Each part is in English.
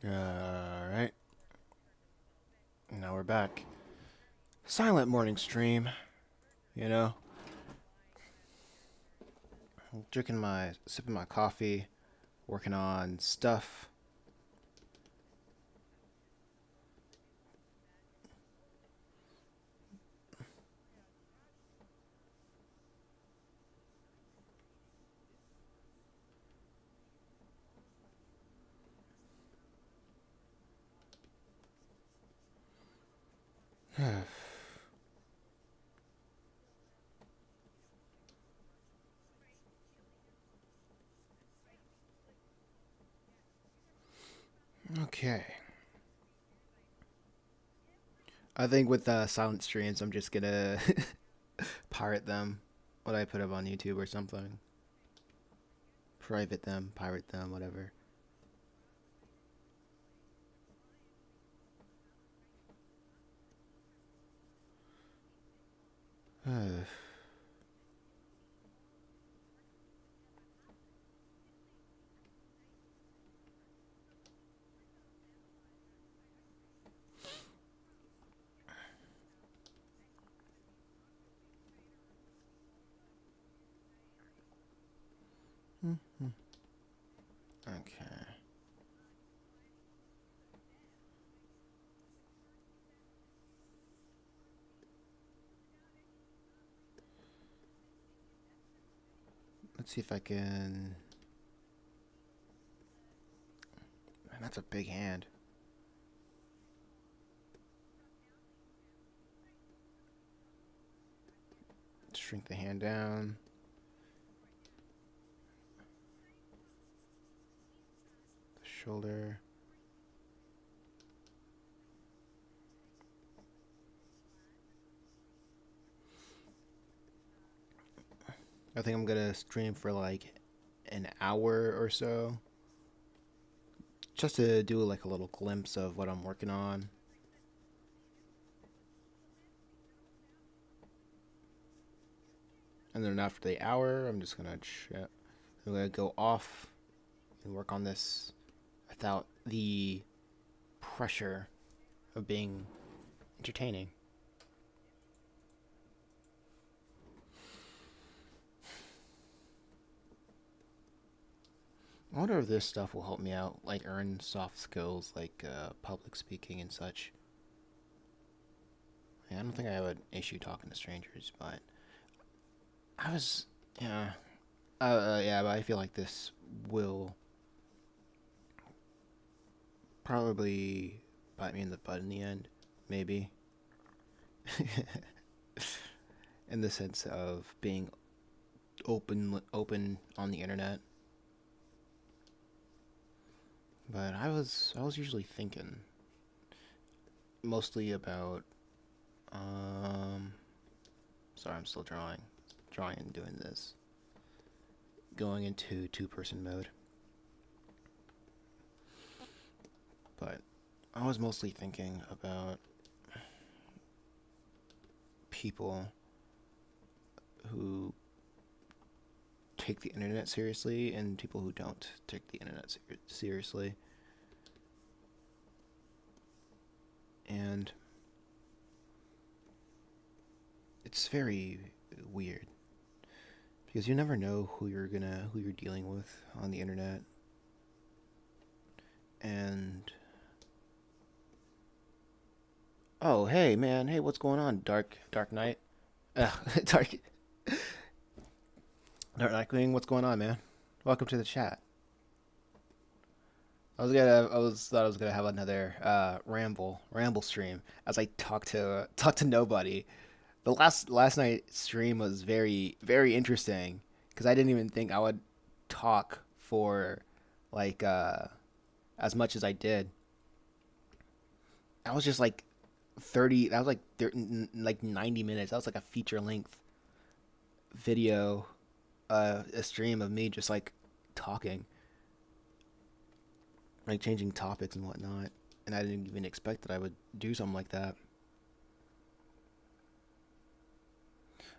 Alright, now we're back. Silent morning stream, you know? Sipping my coffee, working on stuff. Okay. I think with silent streams, I'm just gonna pirate them. What I put up on YouTube or something. Private them, pirate them, whatever. Okay. Let's see if I can... Man, that's a big hand. Shrink the hand down. The shoulder. I think I'm gonna stream for like an hour or so, just to do like a little glimpse of what I'm working on. And then after the hour, I'm just gonna I'm gonna go off and work on this without the pressure of being entertaining. I wonder if this stuff will help me out, like earn soft skills like public speaking and such. Yeah, I don't think I have an issue talking to strangers, but I was, yeah, yeah, but I feel like this will probably bite me in the butt in the end, maybe. In the sense of being open on the internet. But I was usually thinking mostly about sorry, I'm still drawing and doing this. Going into two-person mode. But I was mostly thinking about people who take the internet seriously and people who don't take the internet seriously. And it's very weird because you never know who you're dealing with on the internet. And oh, hey man, hey, what's going on, Dark Knight? Dark Dark Nightwing, what's going on, man? Welcome to the chat. Thought I was gonna have another ramble stream as I talk to nobody. The last night stream was very interesting because I didn't even think I would talk for like as much as I did. I was just like 30. That was like like 90 minutes. That was like a feature length video, a stream of me just like talking, like changing topics and whatnot. And I didn't even expect that I would do something like that.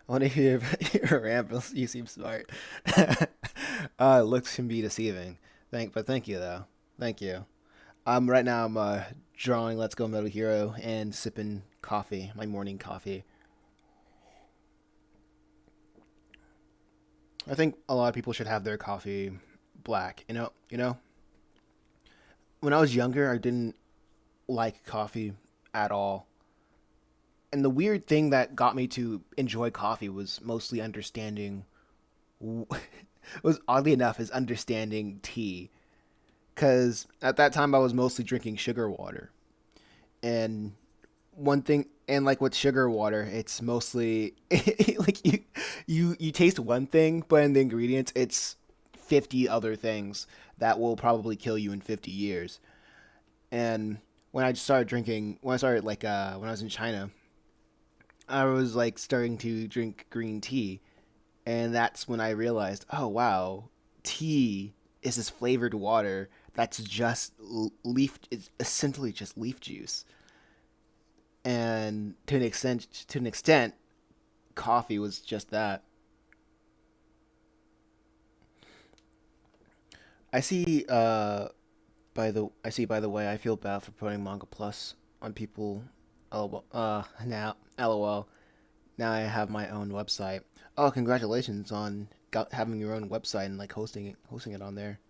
I want to hear your rambles. You seem smart. Looks can be deceiving. Thank you though. Thank you. Right now I'm drawing Let's Go Metal Hero and sipping coffee, my morning coffee. I think a lot of people should have their coffee black. When I was younger, I didn't like coffee at all. And the weird thing that got me to enjoy coffee was mostly understanding was oddly enough is understanding tea, cuz at that time I was mostly drinking sugar water. And one thing, and like with sugar water, it's mostly like you taste one thing, but in the ingredients it's 50 other things that will probably kill you in 50 years. And when I started when I was in China, I was like starting to drink green tea, and that's when I realized, oh wow, tea is this flavored water that's just leaf. It's essentially just leaf juice, and to an extent, coffee was just that. I see. By the way, I feel bad for putting manga plus on people. Oh, now, lol. Now I have my own website. Oh, congratulations on having your own website and like hosting it on there.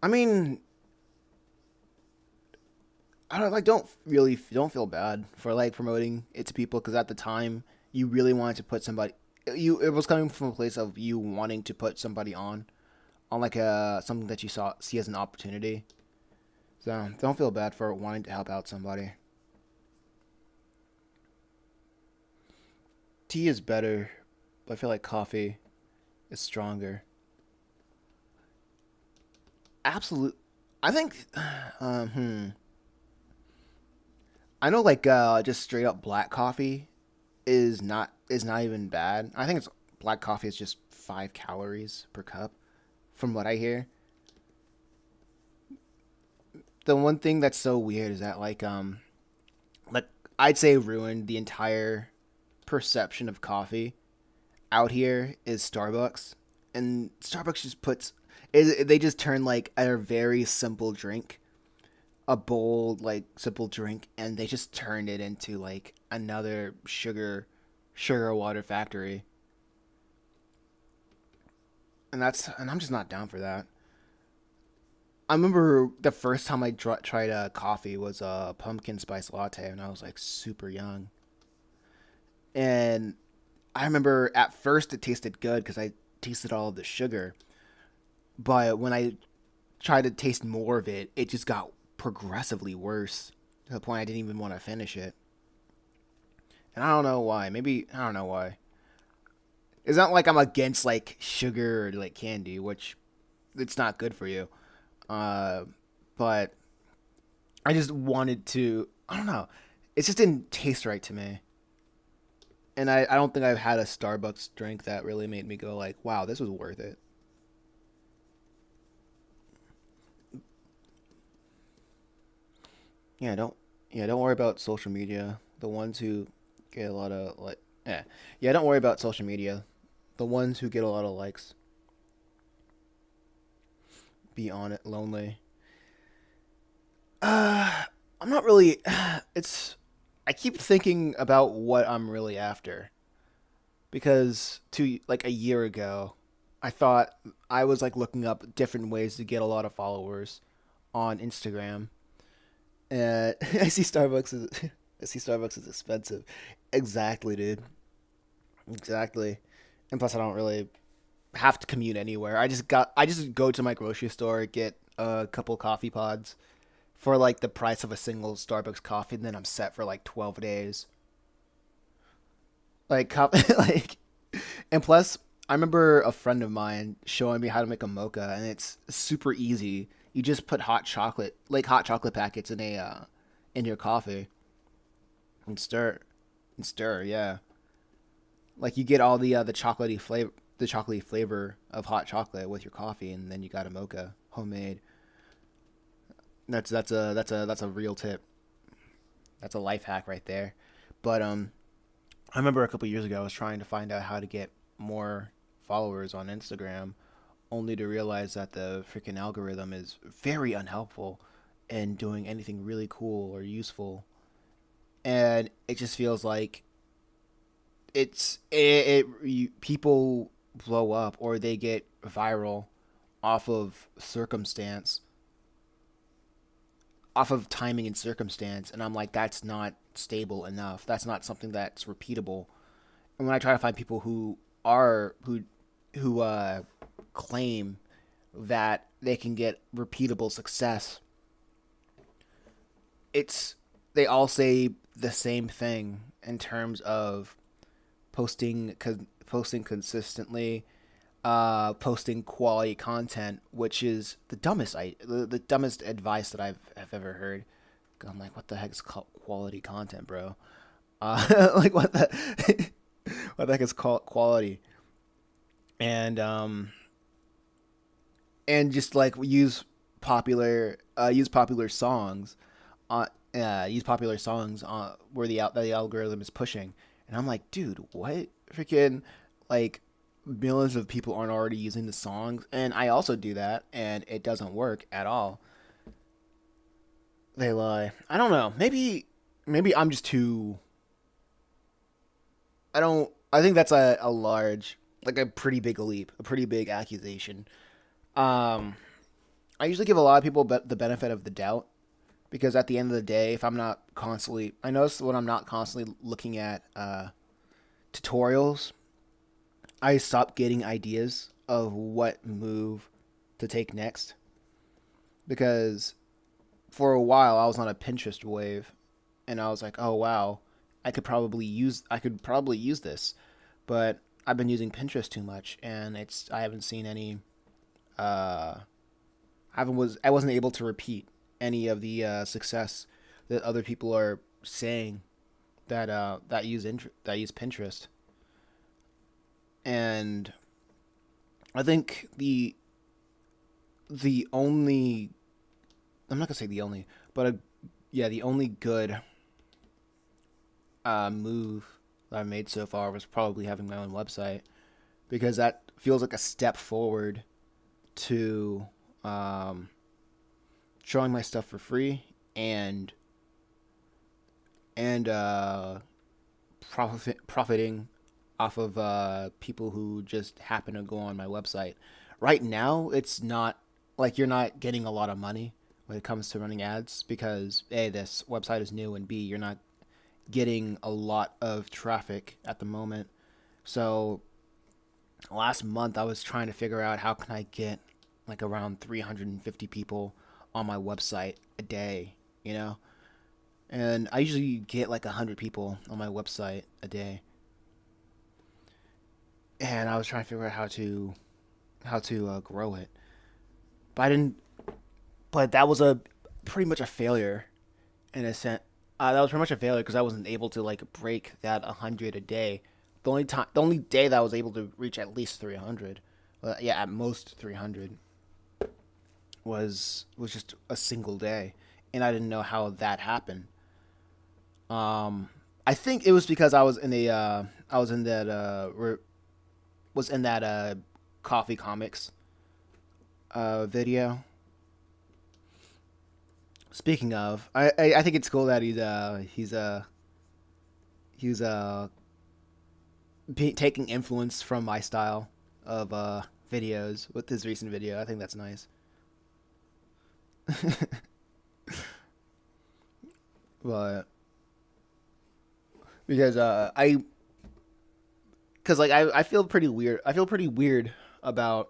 I mean, don't feel bad for like promoting it to people because at the time you really wanted to put somebody. It was coming from a place of you wanting to put somebody on like a something that you see as an opportunity. So don't feel bad for wanting to help out somebody. Tea is better, but I feel like coffee is stronger. Absolute. I think. Hmm. I know like just straight up black coffee is not even bad. I think it's black coffee is just 5 calories per cup, from what I hear. The one thing that's so weird is that like I'd say ruined the entire perception of coffee out here is Starbucks, and Starbucks just puts they just turn like a very simple drink, a bold like simple drink, and they just turned it into like another sugar water factory, and I'm just not down for that. I remember the first time I tried a coffee was a pumpkin spice latte, and I was like super young, and I remember at first it tasted good because I tasted all of the sugar, but when I tried to taste more of it, it just got progressively worse to the point I didn't even want to finish it. And I don't know why. Maybe I don't know why. It's not like I'm against like sugar or like candy, which it's not good for you. Uh, but I just wanted to. I don't know. It just didn't taste right to me. And I don't think I've had a Starbucks drink that really made me go like, wow, this was worth it. Yeah, don't worry about social media. The ones who get a lot of like yeah, don't worry about social media. The ones who get a lot of likes be on it lonely. Uh I'm not really it's I keep thinking about what I'm really after because like a year ago I thought I was like looking up different ways to get a lot of followers on Instagram. I see Starbucks is I see Starbucks is expensive. Exactly, dude. Exactly. And plus, I don't really have to commute anywhere. I just go to my grocery store, get a couple coffee pods for like the price of a single Starbucks coffee, and then I'm set for like 12 days. Like, like, and plus, I remember a friend of mine showing me how to make a mocha, and it's super easy. You just put hot chocolate packets in your coffee and stir. Yeah, like you get all the chocolatey flavor of hot chocolate with your coffee, and then you got a mocha homemade. That's a real tip. That's a life hack right there. But I remember a couple years ago I was trying to find out how to get more followers on Instagram only to realize that the freaking algorithm is very unhelpful in doing anything really cool or useful. And it just feels like people blow up or they get viral off of circumstance, off of timing and circumstance, and I'm like, that's not stable enough. That's not something that's repeatable. And when I try to find people who claim that they can get repeatable success, it's they all say the same thing in terms of posting consistently, posting quality content, which is the dumbest advice that I've ever heard. I'm like, what the heck is quality content, bro? Like what the heck is quality? And and just like use popular songs, use popular songs where the algorithm is pushing. And I'm like, dude, what freaking like millions of people aren't already using the songs, and I also do that, and it doesn't work at all. They lie. I don't know. Maybe I'm just too. I don't. I think that's a large, like a pretty big leap, a pretty big accusation. Um, I usually give a lot of people the benefit of the doubt because at the end of the day, if I'm not constantly, I notice when I'm not constantly looking at tutorials, I stop getting ideas of what move to take next because for a while I was on a Pinterest wave and I was like, "Oh wow, I could probably use this." But I've been using Pinterest too much and I haven't seen any uh I wasn't able to repeat any of the success that other people are saying that use Pinterest. And I think the only I'm not gonna say the only, but yeah, the only good move that I've made so far was probably having my own website because that feels like a step forward to um, showing my stuff for free and and profiting off of people who just happen to go on my website. Right now, it's not like you're not getting a lot of money when it comes to running ads because A, this website is new, and B, you're not getting a lot of traffic at the moment. So last month I was trying to figure out how can I get like around 350 people on my website a day, you know? And I usually get like 100 people on my website a day. And I was trying to figure out how to grow it. But I didn't but that was a pretty much a failure in a sense. That was pretty much a failure because I wasn't able to like break that 100 a day. The only day that I was able to reach at least 300, yeah, at most 300 was just a single day, and I didn't know how that happened. I think it was because I was in that coffee comics video. Speaking of, I think it's cool that he's taking influence from my style of videos with his recent video. I think that's nice. But because I feel pretty weird. I feel pretty weird about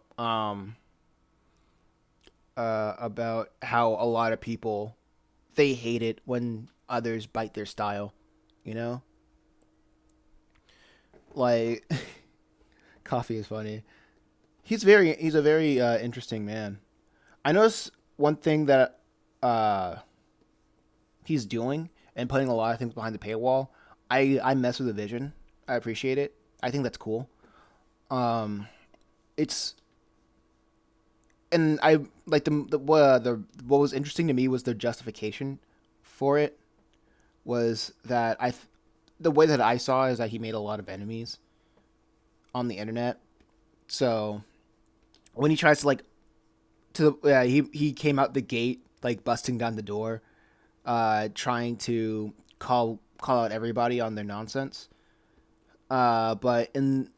how a lot of people they hate it when others bite their style, you know? Like coffee is funny. He's a very interesting man. I notice one thing that uh he's doing and putting a lot of things behind the paywall. I mess with the vision. I appreciate it. I think that's cool. Um it's and I like the what was interesting to me was the justification for it was that the way that I saw is that he made a lot of enemies on the internet. So when he tries to like he came out the gate like busting down the door, trying to call out everybody on their nonsense. But in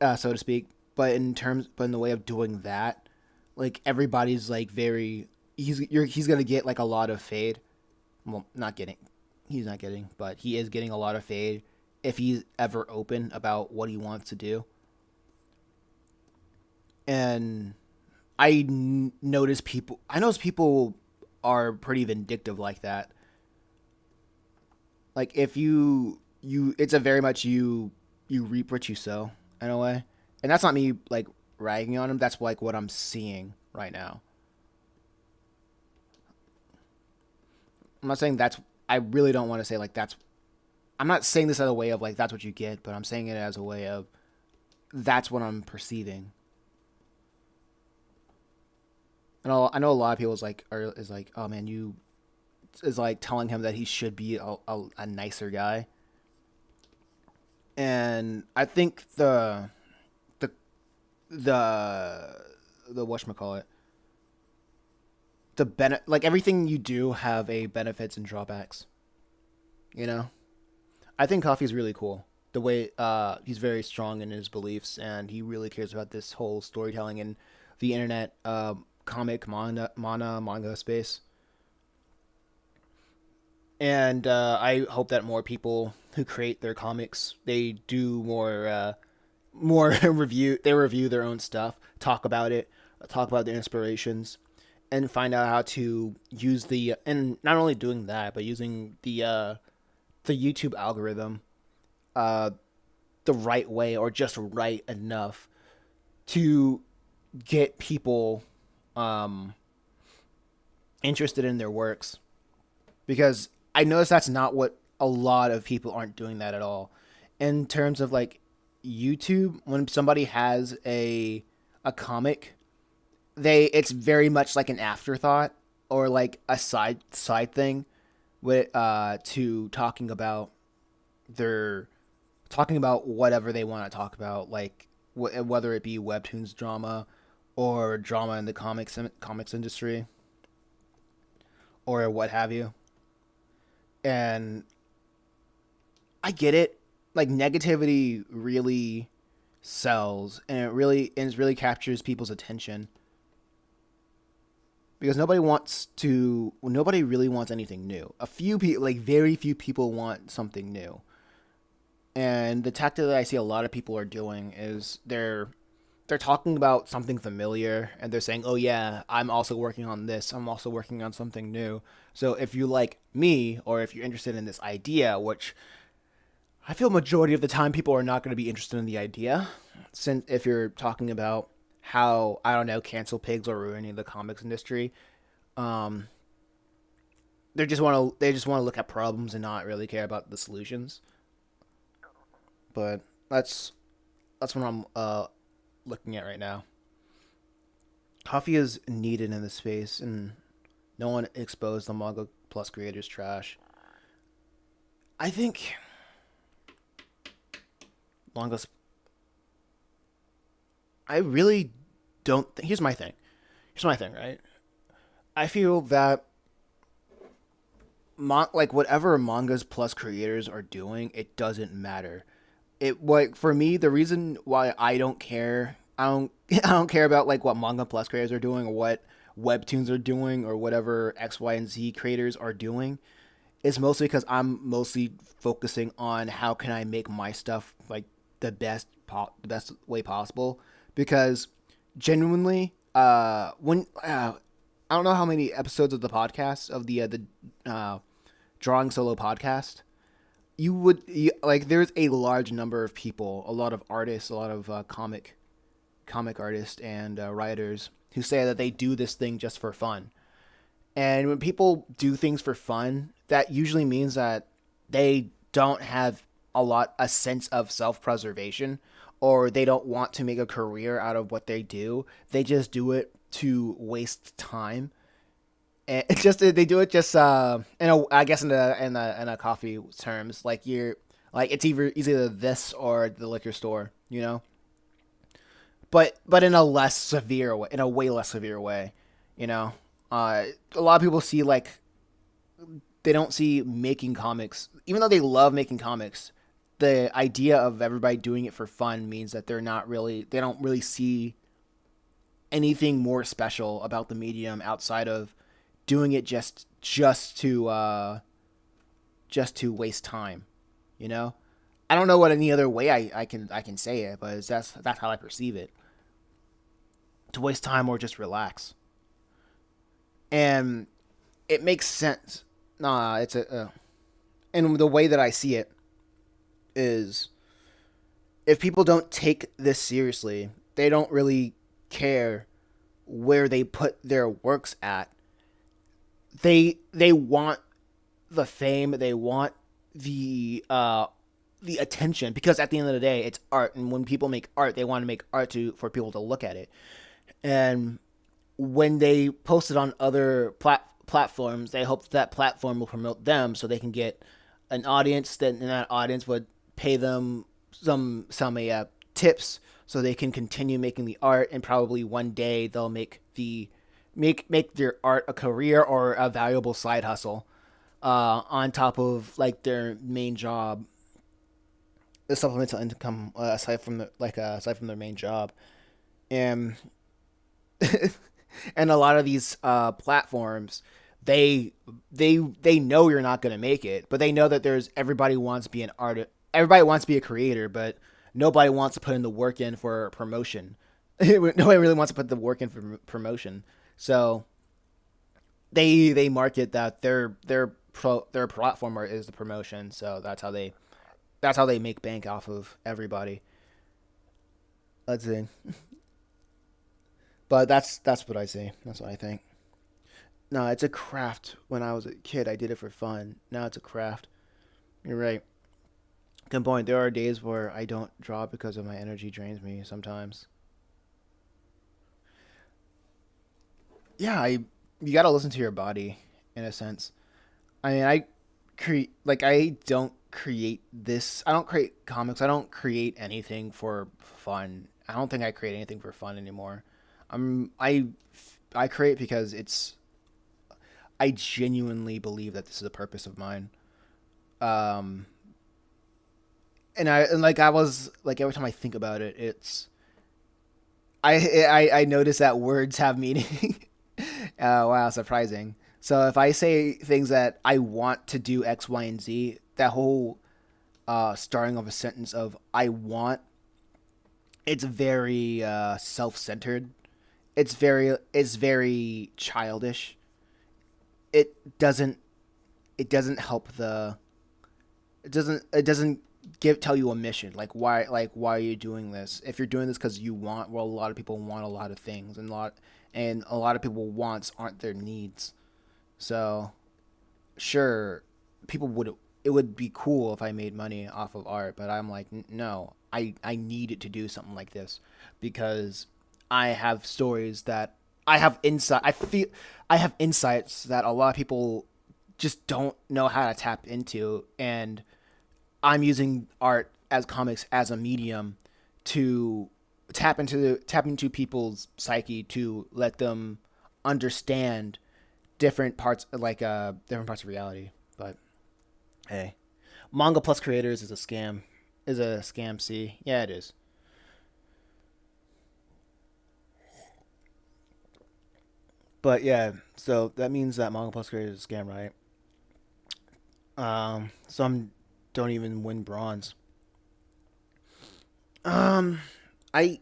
so to speak, but in the way of doing that, like everybody's like very he's gonna get like a lot of fade. Well, not getting, he's not getting, but he is getting a lot of fade if he's ever open about what he wants to do. And I notice people are pretty vindictive like that. Like if it's a very much you reap what you sow in a way, and that's not me like ragging on him. That's like what I'm seeing right now. I'm not saying that's. I really don't want to say like that's. I'm not saying this as a way of like that's what you get, but I'm saying it as a way of that's what I'm perceiving. And I know a lot of people is like, oh man, you is like telling him that he should be a nicer guy. And I think the the the whatchamacallit, like everything you do have a benefits and drawbacks. You know, I think Coffee's really cool. The way he's very strong in his beliefs, and he really cares about this whole storytelling and the internet comic manga space. And I hope that more people who create their comics they do more review their own stuff, talk about it, talk about their inspirations, and find out how to use the and not only doing that but using the YouTube algorithm uh, the right way or just right enough to get people um, interested in their works, because I notice that's not what a lot of people aren't doing that at all. In terms of like YouTube, when somebody has a comic, they it's very much like an afterthought or like a side thing with to their talking about whatever they want to talk about, like whether it be webtoons drama or drama in the comics industry or what have you. And I get it. Like negativity really sells, and it really captures people's attention because nobody really wants anything new. A few people, like very few people, want something new. And the tactic that I see a lot of people are doing is they're talking about something familiar and they're saying, "Oh yeah, I'm also working on this. I'm also working on something new." So if you like me or if you're interested in this idea, which I feel majority of the time people are not going to be interested in the idea, since if you're talking about how I don't know cancel pigs are ruining the comics industry, um, they just want to look at problems and not really care about the solutions. But that's what I'm looking at right now. Coffee is needed in this space, and no one exposed the manga plus creators trash. I think mangas. I really don't. Here's my thing. Here's my thing. Right. I feel that like whatever mangas plus creators are doing, it doesn't matter. It like for me the reason why I don't I don't care about like what manga plus creators are doing or what webtoons are doing or whatever X Y and Z creators are doing is mostly because I'm mostly focusing on how can I make my stuff like the best way possible, because genuinely when I don't know how many episodes of the podcast of the drawing solo podcast like there's a large number of people, a lot of artists, a lot of comic artists and writers who say that they do this thing just for fun. And when people do things for fun, that usually means that they don't have a sense of self-preservation, or they don't want to make a career out of what they do. They just do it to waste time. And it's just they do it just in a I guess in a coffee terms, like you're like it's either this or the liquor store, you know. but in a less severe way, in a way less severe way, you know. A lot of people see like they don't see making comics, even though they love making comics. The idea of everybody doing it for fun means that they don't really see anything more special about the medium outside of doing it just to waste time, you know. I don't know what any other way I can say it, but that's how I perceive it. To waste time or just relax, and it makes sense. Nah, it's and the way that I see it is, if people don't take this seriously, they don't really care where they put their works at. They want the fame, they want the attention, because at the end of the day it's art, and when people make art they want to make art to for people to look at it. And when they post it on other platforms, they hope that platform will promote them so they can get an audience, that and that audience would pay them some tips so they can continue making the art, and probably one day they'll make their art a career or a valuable side hustle, on top of like their main job, the supplemental income, aside from their main job. And and a lot of these platforms, they know you're not going to make it, but they know that there's everybody wants to be an artist, everybody wants to be a creator, but nobody wants to put in the work in for promotion. Nobody really wants to put the work in for promotion. So they market that their platform is the promotion. So that's how they make bank off of everybody. Let's see. But that's what I see. That's what I think. No, it's a craft. When I was a kid, I did it for fun. Now it's a craft. You're right. Good point. There are days where I don't draw because of my energy drains me sometimes. Yeah, you got to listen to your body in a sense. I mean, I don't create this. I don't create comics. I don't create anything for fun. I don't think I create anything for fun anymore. I'm I create because I genuinely believe that this is a purpose of mine. Um, and like I was like every time I think about it, it's I notice that words have meaning. Wow, surprising. So if I say things that I want to do X, Y, and Z, that whole starting of a sentence of I want, it's very self-centered. It's very childish. It doesn't it doesn't help the it doesn't give tell you a mission, like why are you doing this. If you're doing this because you want, well, a lot of people want a lot of things, and a lot of people wants aren't their needs. So sure, people would it would be cool if I made money off of art, but I'm like, no, I needed to do something like this because I have stories that I have insight. I have insights that a lot of people just don't know how to tap into, and I'm using art as comics as a medium to tap into people's psyche, to let them understand different parts of reality. But hey, manga plus creators is a scam. Is a scam. See, yeah, it is. But yeah, so that means that manga plus creators is a scam, right? Some don't even win bronze. Um, I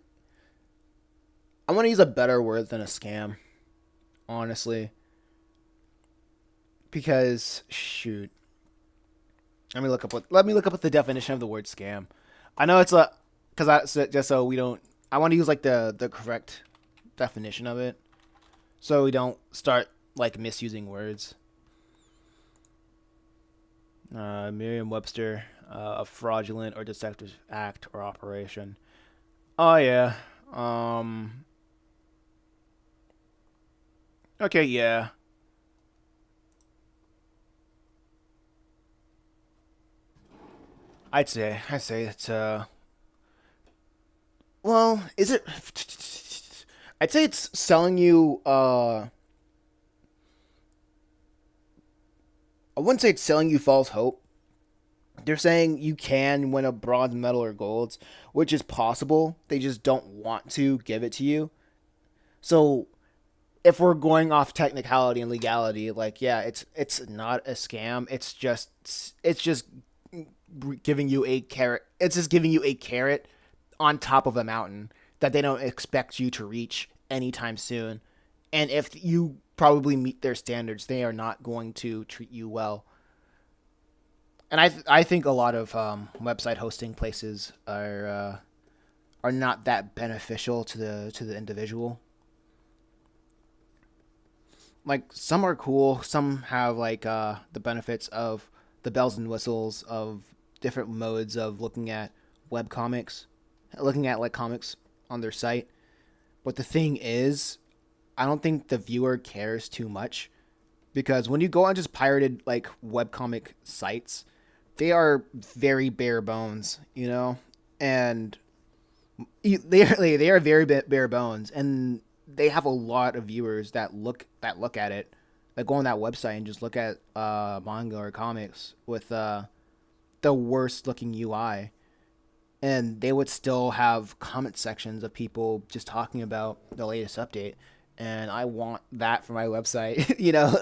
I want to use a better word than a scam, honestly, because shoot, let me look up what the definition of the word scam. I know it's a because I just so we don't. I want to use like the correct definition of it, so we don't start like misusing words. Merriam-Webster, a fraudulent or deceptive act or operation. Oh yeah. Um. Okay. Yeah. I'd say it's Well, is it? I'd say it's selling you. I wouldn't say it's selling you false hope. They're saying you can win a bronze medal or golds, which is possible. They just don't want to give it to you. So if we're going off technicality and legality, like yeah, it's not a scam. It's just giving you a carrot. It's just giving you a carrot on top of a mountain that they don't expect you to reach anytime soon. And if you probably meet their standards, they are not going to treat you well. And I think a lot of website hosting places are not that beneficial to the individual. Like some are cool, some have like the benefits of the bells and whistles of different modes of looking at web comics, looking at like comics on their site. But the thing is, I don't think the viewer cares too much because when you go on just pirated like webcomic sites, they are very bare bones, you know, and they are very bare bones, and they have a lot of viewers that look at it, that go on that website and just look at manga or comics with the worst looking UI, and they would still have comment sections of people just talking about the latest update, and I want that for my website, you know.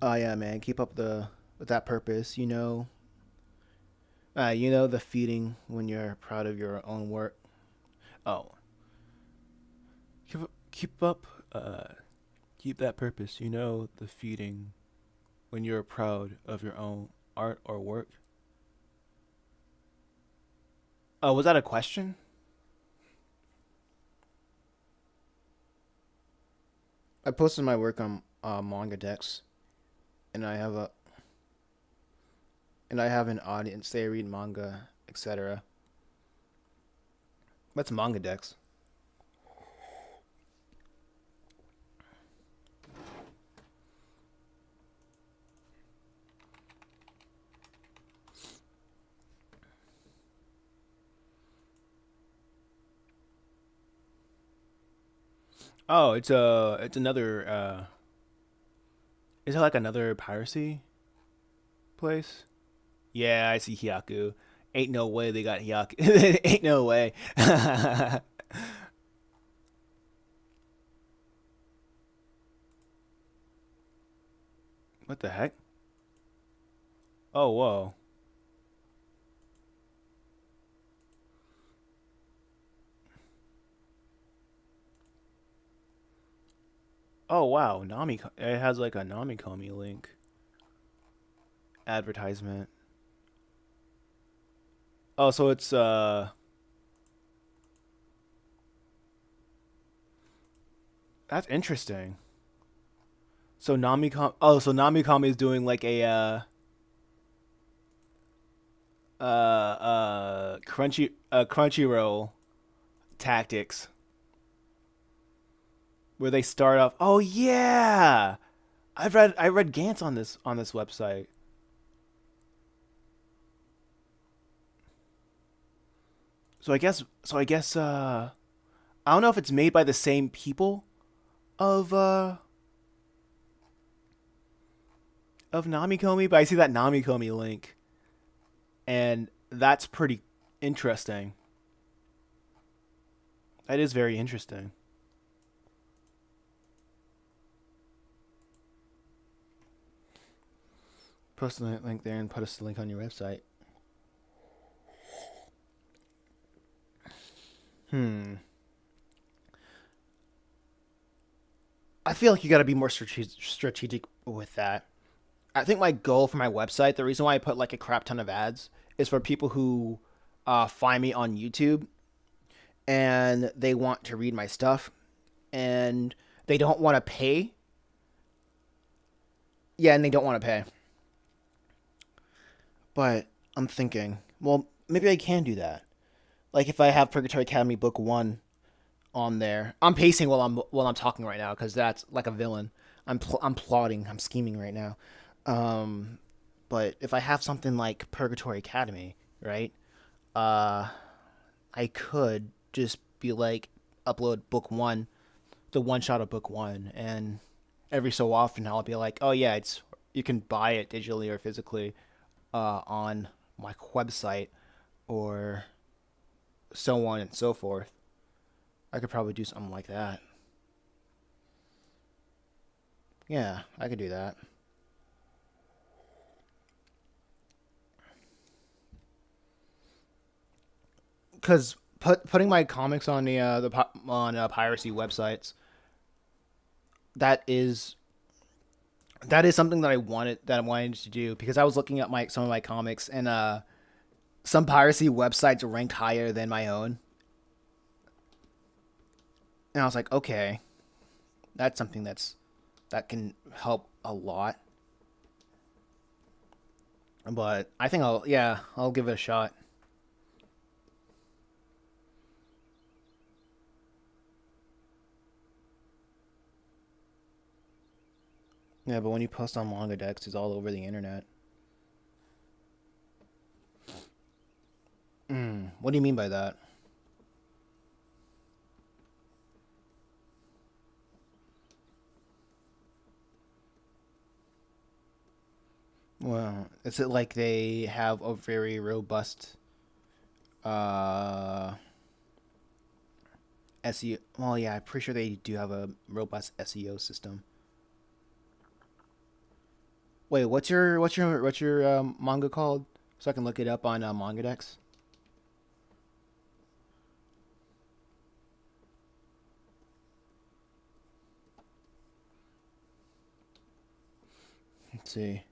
Oh yeah, man, keep up the with that purpose, you know. You know the feeling when you're proud of your own work. Oh, keep up, keep that purpose. You know the feeling when you're proud of your own art or work. Oh, was that a question? I posted my work on manga decks, and I have an audience. They read manga, etc. What's manga decks? Oh, it's another is it like another piracy place? Yeah, I see Hyaku. Ain't no way they got Hyaku. Ain't no way. What the heck? Oh, whoa. Oh, wow. Nami. It has like a Namikomi link advertisement. Oh, so it's that's interesting. So Namikomi. Oh, so Namikomi is doing like Crunchyroll tactics where they start off. Oh yeah, I read Gantz on this website. So I guess I don't know if it's made by the same people of Namikomi, but I see that Namikomi link, and that's pretty interesting. That is very interesting. Post the link there and put us the link on your website. Hmm. I feel like you got to be more strategic with that. I think my goal for my website, the reason why I put like a crap ton of ads, is for people who find me on YouTube and they want to read my stuff and they don't want to pay. Yeah, and they don't want to pay. But I'm thinking, well, maybe I can do that. Like if I have Purgatory Academy Book One on there, I'm pacing while I'm talking right now because that's like a villain. I'm plotting. I'm scheming right now. Um, but if I have something like Purgatory Academy right? I could just be like upload book one, the one shot of book one, and every so often I'll be like, oh yeah, it's you can buy it digitally or physically on my website or so on and so forth. I could probably do something like that. Yeah, I could do that. Because putting my comics on the piracy websites, that is that is something that I wanted to do because I was looking at my some of my comics and some piracy websites ranked higher than my own, and I was like, okay, that's something that can help a lot. But I think I'll give it a shot. Yeah, but when you post on manga decks, it's all over the internet. What do you mean by that? Well, is it like they have a very robust uh SEO? Well, yeah, I'm pretty sure they do have a robust SEO system. Wait, what's your manga called? So I can look it up on MangaDex. Let's see.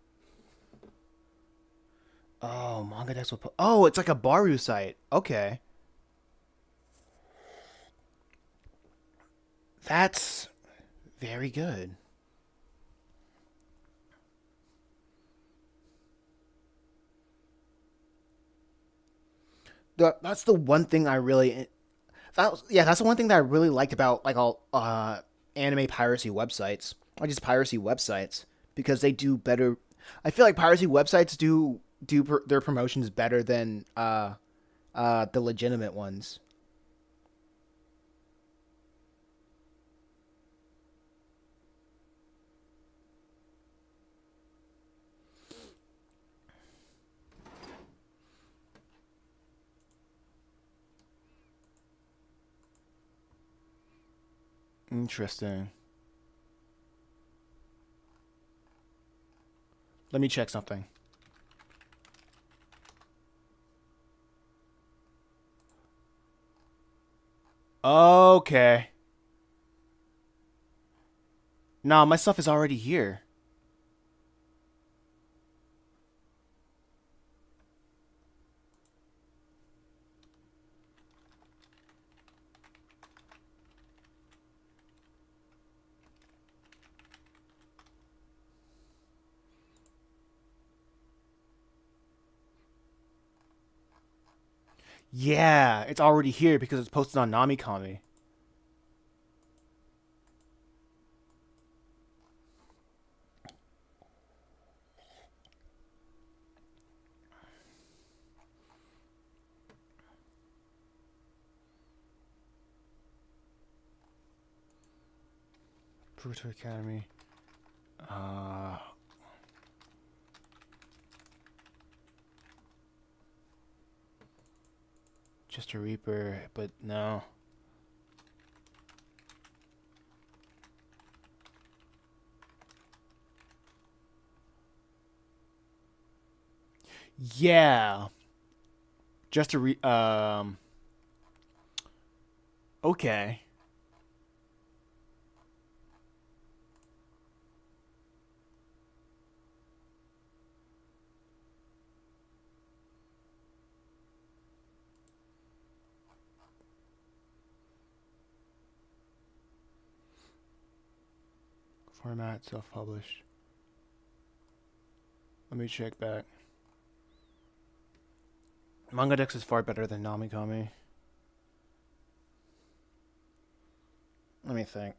Oh, MangaDex will put. Oh, it's like a Baru site. Okay, that's very good. That's the one thing I really that's the one thing that I really liked about like all anime piracy websites or just piracy websites because they do better. I feel like piracy websites their promotions better than the legitimate ones. Interesting. Let me check something. Okay. Nah, my stuff is already here. Yeah, it's already here because it's posted on Namikami. Pruto Academy. Uh, just a Reaper, but no. Yeah, just a okay. Format self-published. Let me check back. MangaDex is far better than Namikami. Let me think.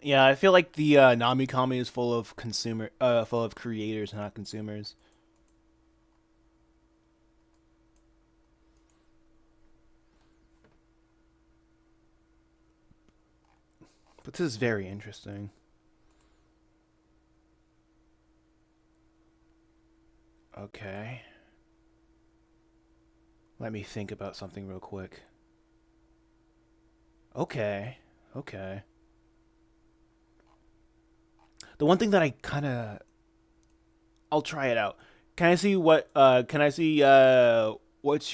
Yeah, I feel like the Namikami is full of creators, not consumers. But this is very interesting. Okay. Let me think about something real quick. Okay. Okay. The one thing that I kind of I'll try it out. Can I see what's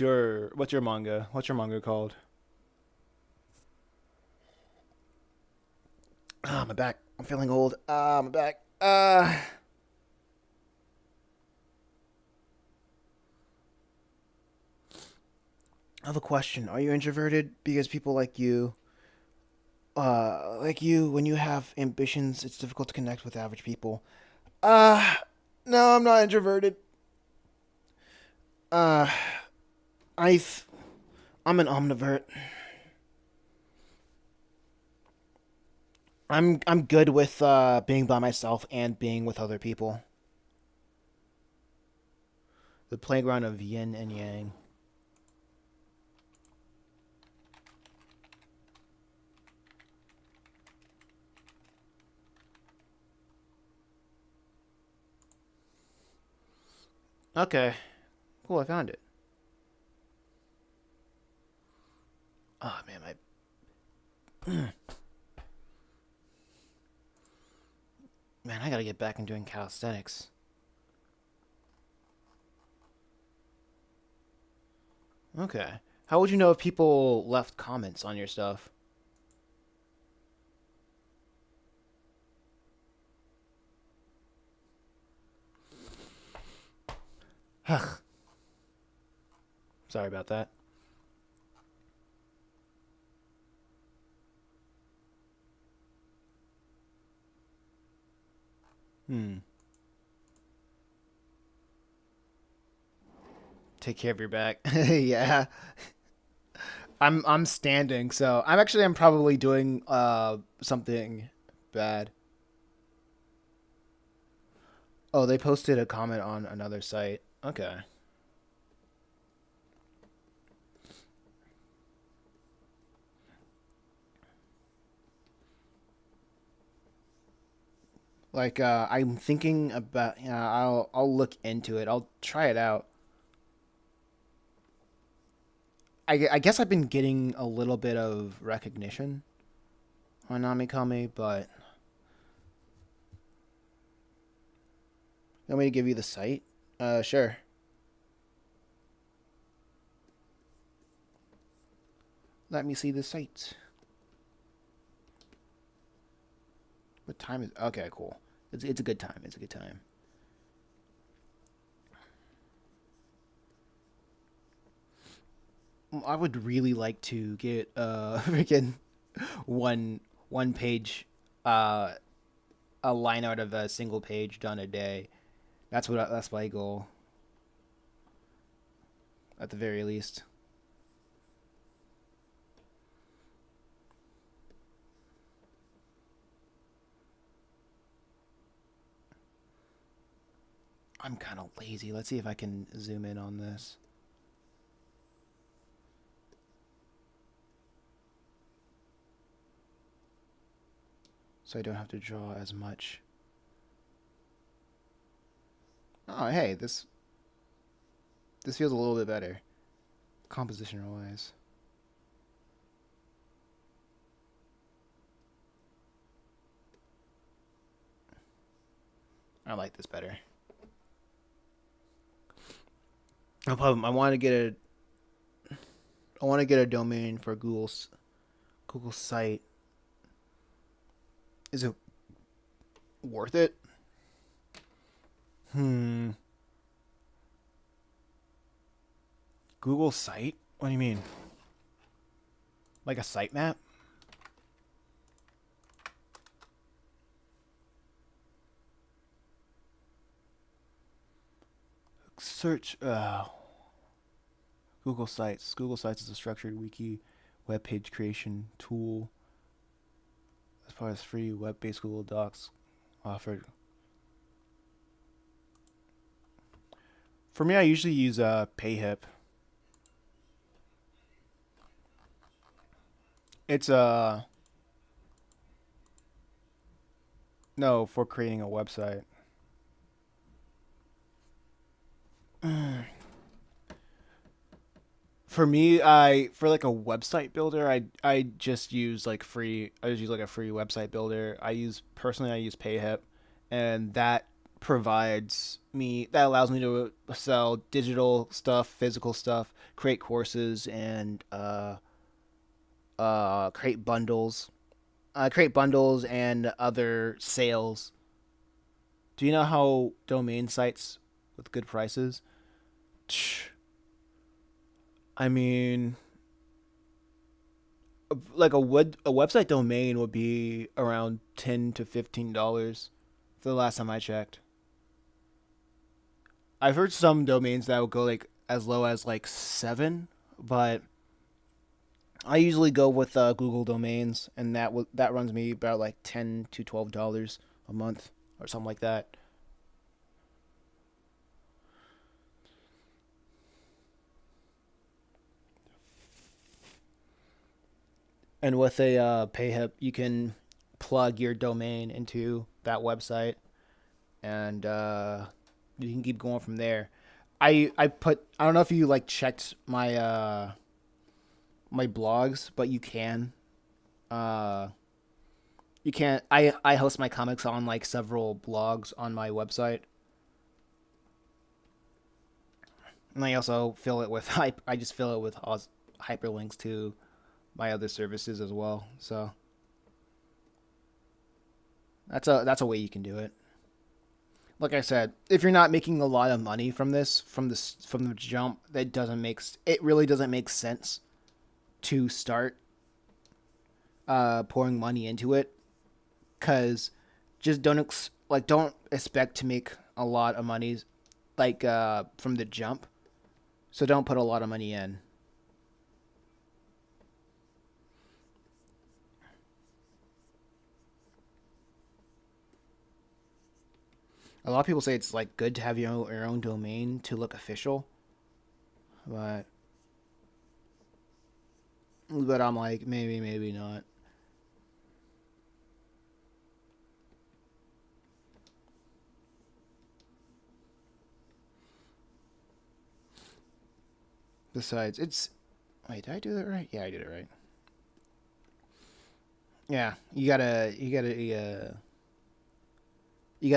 your manga? What's your manga called? Ah, my back. I'm feeling old. Ah, my back. I have a question. Are you introverted? Because people like you, when you have ambitions, it's difficult to connect with average people. Uh, no, I'm not introverted. Uh, I've, I'm an omnivert. I'm good with being by myself and being with other people. The playground of yin and yang. Okay, cool. I found it. Oh man, I gotta get back in doing calisthenics. Okay. How would you know if people left comments on your stuff? Sorry about that. Hmm. Take care of your back. Yeah. I'm standing, so I'm probably doing something bad. Oh, they posted a comment on another site. Okay. Like I'm thinking about yeah, I'll look into it. I'll try it out. I guess I've been getting a little bit of recognition on Namikami, but you want me to give you the site? Sure. Let me see the site. What time is? Okay, cool. It's a good time. It's a good time. I would really like to get freaking one one page uh a line out of a single page done a day. That's my goal at the very least. I'm kind of lazy. Let's see if I can zoom in on this. So I don't have to draw as much. Oh, hey, this feels a little bit better composition wise. I like this better. No problem. I want to get a domain for Google site. Is it worth it? Hmm. Google site? What do you mean? Like a sitemap? Search Google Sites. Google Sites is a structured wiki web page creation tool. as far as free web-based Google Docs offered. For me, I usually use PayHip. It's no, for creating a website. For me, I for like a website builder, I just use like free. I just use like a free website builder. I use PayHip, and that allows me to sell digital stuff, physical stuff, create courses, and create bundles and other sales. Do you know how domain sites with good prices? I mean, like a website domain would be around $10 to $15 for the last time I checked. I've heard some domains that will go like as low as like 7, but I usually go with Google domains, and that runs me about like $10 to $12 a month or something like that. And with a PayHip, you can plug your domain into that website, and you can keep going from there. I don't know if you like checked my blogs, but you can. Uh, you can. I host my comics on like several blogs on my website, and I also fill it with hype. I just fill it with hyperlinks to my other services as well. So that's a way you can do it. Like I said, if you're not making a lot of money from from the jump, it really doesn't make sense to start pouring money into it, because just don't expect to make a lot of money from the jump. So don't put a lot of money in. A lot of people say it's like good to have your own domain to look official, but I'm like maybe not. Besides, it's wait, did I do that right? Yeah, I did it right. Yeah, you gotta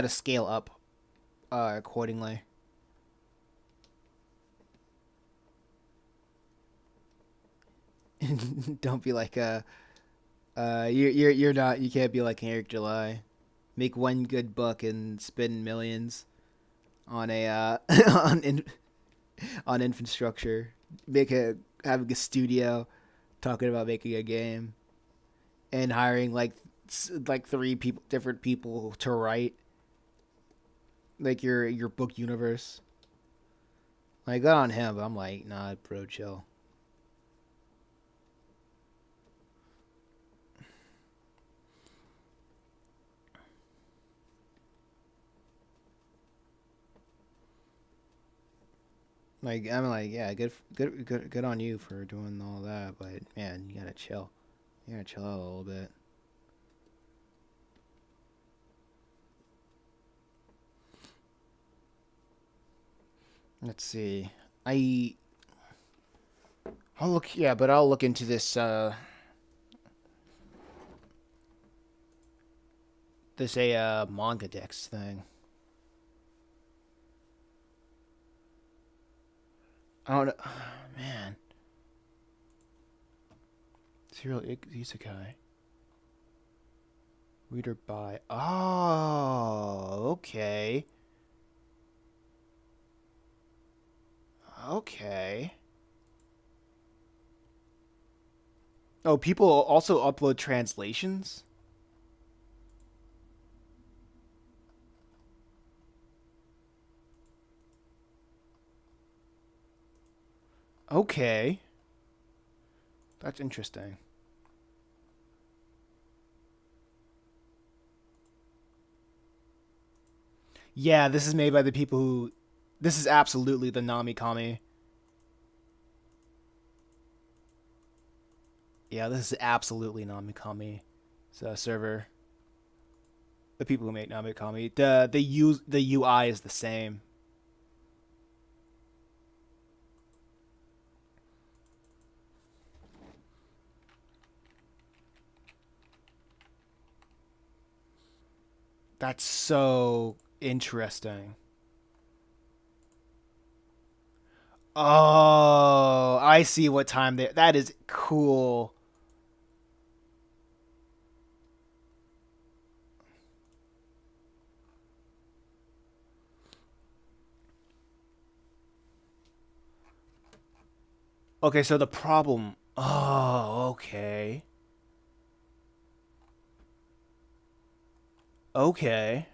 scale up accordingly. Don't be like you're not you can't be like Eric July. Make one good buck and spend millions on a on infrastructure. Make a Having a studio, talking about making a game, and hiring like three different people to write like your book universe. Like good on him, but I'm like, nah, bro, chill. Like I'm like, yeah, good on you for doing all that, but man, you gotta chill. You gotta chill out a little bit. Let's see. I I'll look, yeah, but I'll look into this a manga dex thing. I don't know, man. Serial isekai. Reader by. Oh, okay. Okay. Oh, people also upload translations? Okay. That's interesting. Yeah, this is made by the people who. This is absolutely the Nami Kami. Yeah, this is absolutely Nami Kami. It's a server. The people who make Nami Kami. The UI is the same. That's so interesting. Oh, I see what time they. That is cool. Okay, so the problem. Oh, okay. Okay.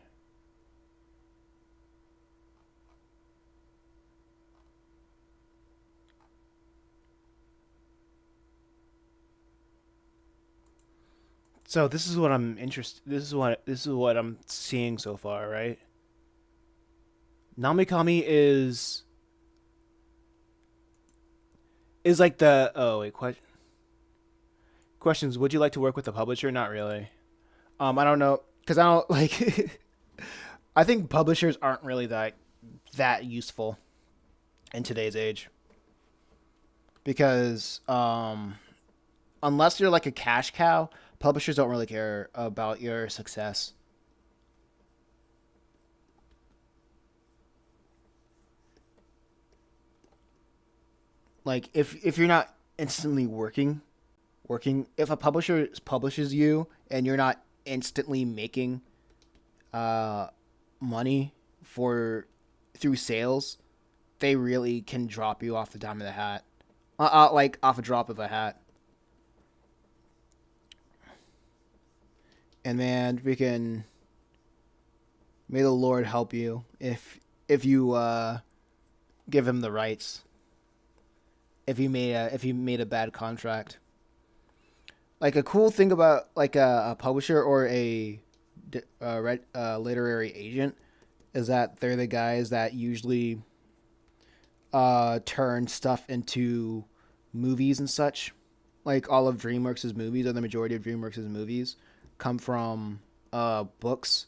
So this is what I'm interested. This is what I'm seeing so far, right? Namikami is like the oh wait questions. Would you like to work with a publisher? Not really. I don't know because I don't like. I think publishers aren't really that useful in today's age because unless you're like a cash cow, publishers don't really care about your success. Like if you're not instantly working if a publisher publishes you and you're not instantly making uh money for through sales, they really can drop you off the dime of the hat. Like off a drop of a hat. And man, we can may the Lord help you if you give him the rights. If you made a bad contract. Like a cool thing about like a publisher or literary agent is that they're the guys that usually turn stuff into movies and such. Like all of DreamWorks' movies, or the majority of DreamWorks' movies, come from books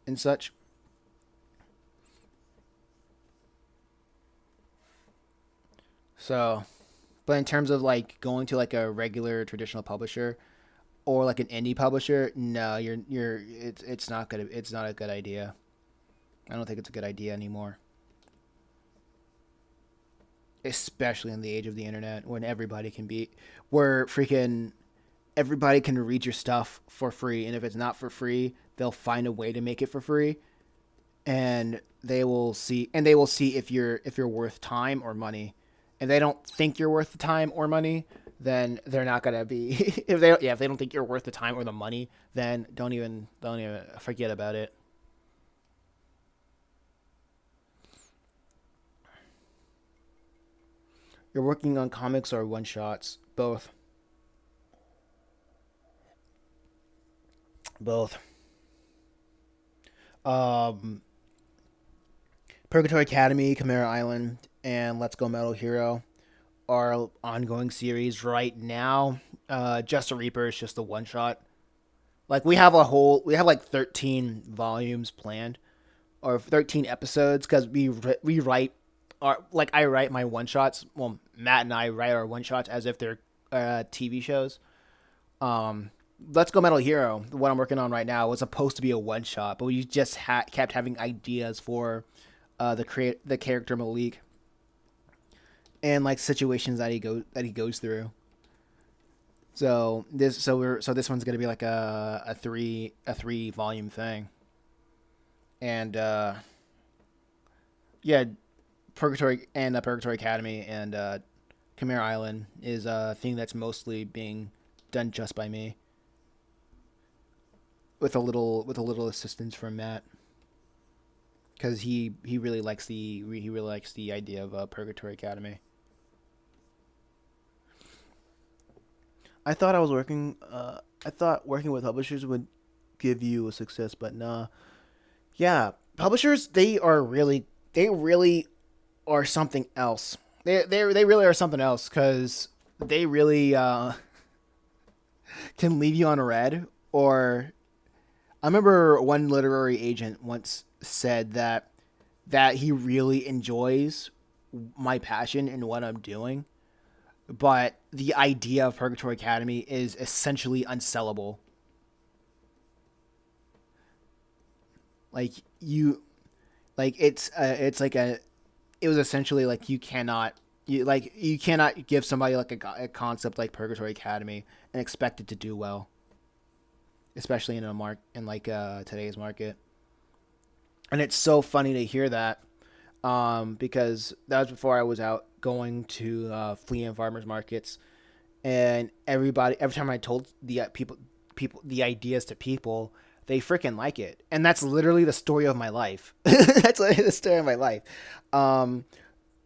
and such. So, but in terms of like going to like a regular traditional publisher or like an indie publisher, no, it's not good. It's not a good idea. I don't think it's a good idea anymore, especially in the age of the internet when where freaking everybody can read your stuff for free, and if it's not for free, they'll find a way to make it for free, and they will see if you're worth time or money. If they don't think you're worth the time or money, then they're not gonna be. If they don't think you're worth the time or the money, then don't even forget about it. You're working on comics or one shots, both, both. Um, Purgatory Academy, Chimera Island, and Let's Go Metal Hero are ongoing series right now. Just a Reaper is just a one shot. Like we have like 13 volumes planned or 13 episodes because we write our like I write my one shots. Well, Matt and I write our one shots as if they're TV shows. Um, Let's Go Metal Hero, what I'm working on right now, was supposed to be a one shot, but we just kept having ideas for the character Malik and like situations that he goes through. So this one's gonna be like a three volume thing, and yeah, Purgatory Academy and Chimera Island is a thing that's mostly being done just by me with a little assistance from Matt because he really likes the idea of Purgatory Academy. I thought working with publishers would give you a success, but nah. Yeah, publishers they really are something else. They really are something else because they really can leave you on red. Or I remember one literary agent once said that he really enjoys my passion in what I'm doing, but the idea of Purgatory Academy is essentially unsellable. Like you, like it's like a, it was essentially like you cannot give somebody like a concept like Purgatory Academy and expect it to do well, especially in a in like today's market. And it's so funny to hear that, because that was before I was out going to flea and farmers markets, and every time I told the people the ideas to people, they freaking like it, and that's literally the story of my life. That's literally the story of my life. Um,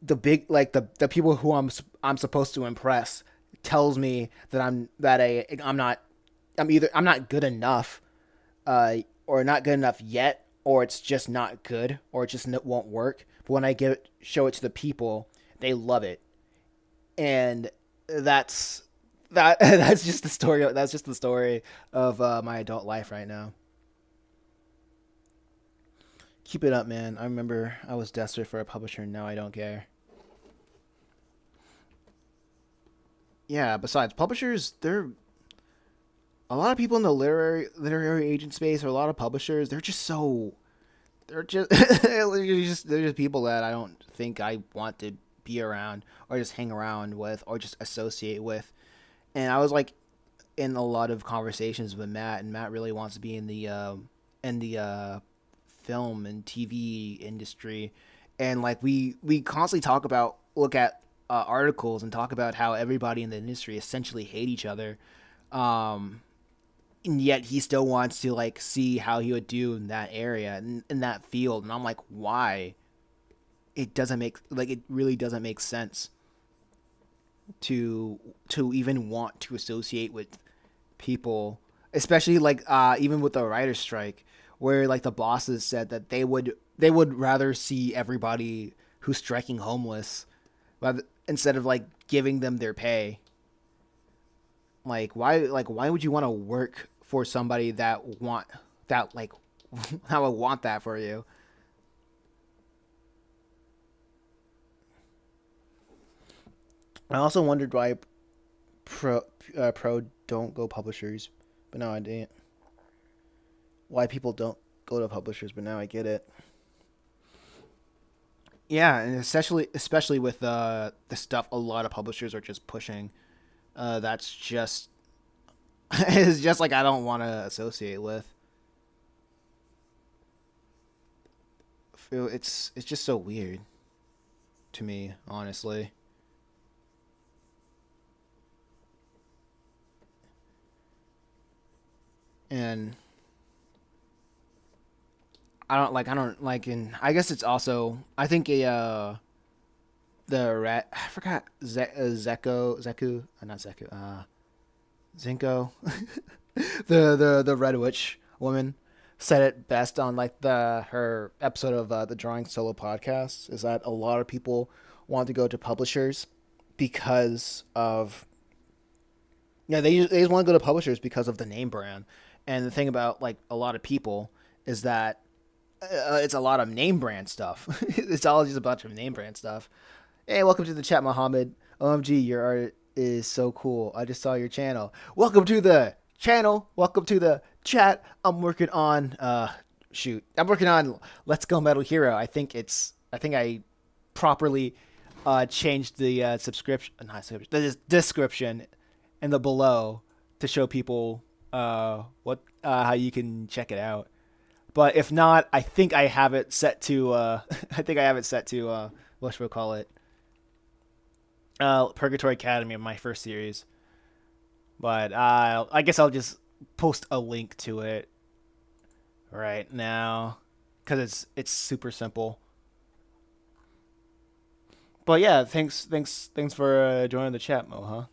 the big like the people who I'm supposed to impress tells me that I'm not good enough, or not good enough yet, or it's just not good, or it just won't work. But when I show it to the people, they love it, and that's that's just the story. That's just the story of my adult life right now. Keep it up, man. I remember I was desperate for a publisher, and now I don't care. Yeah. Besides, publishers, they're a lot of people in the literary agent space, or a lot of publishers. They're just they're just people that I don't think I want to be around, or just hang around with, or just associate with. And I was like in a lot of conversations with Matt, and Matt really wants to be in the film and TV industry, and like we constantly look at articles and talk about how everybody in the industry essentially hate each other. Um, and yet he still wants to like see how he would do in that area, in that field, and I'm like, why? It really doesn't make sense to even want to associate with people, especially like even with the writer's strike, where like the bosses said that they would rather see everybody who's striking homeless, rather, instead of like giving them their pay. Like why would you want to work for somebody that like that would want that for you? I also wondered why pro pro don't go publishers, but now I didn't. Why people don't go to publishers, but now I get it. Yeah, and especially with the stuff a lot of publishers are just pushing. That's just it's just like I don't want to associate with. It's just so weird to me, honestly. And I don't like, and I guess it's also, I think a the rat, I forgot, Zeku, not Zeku, Zinko, the Red Witch woman said it best on like the her episode of the Drawing Solo podcast, is that a lot of people want to go to publishers because of, yeah, they just want to go to publishers because of the name brand. And the thing about like a lot of people is that it's a lot of name brand stuff. It's all just a bunch of name brand stuff. Hey, welcome to the chat, Mohammed. OMG, your art is so cool. I just saw your channel. Welcome to the channel. Welcome to the chat. I'm working on I'm working on Let's Go Metal Hero. I think I properly changed the subscription, not subscription, the description in the below to show people what how you can check it out. But if not, I think I have it set to I think I have it set to what should we call it? Purgatory Academy, my first series. But I guess I'll just post a link to it right now because it's super simple. But yeah, thanks for joining the chat, Mo. Huh?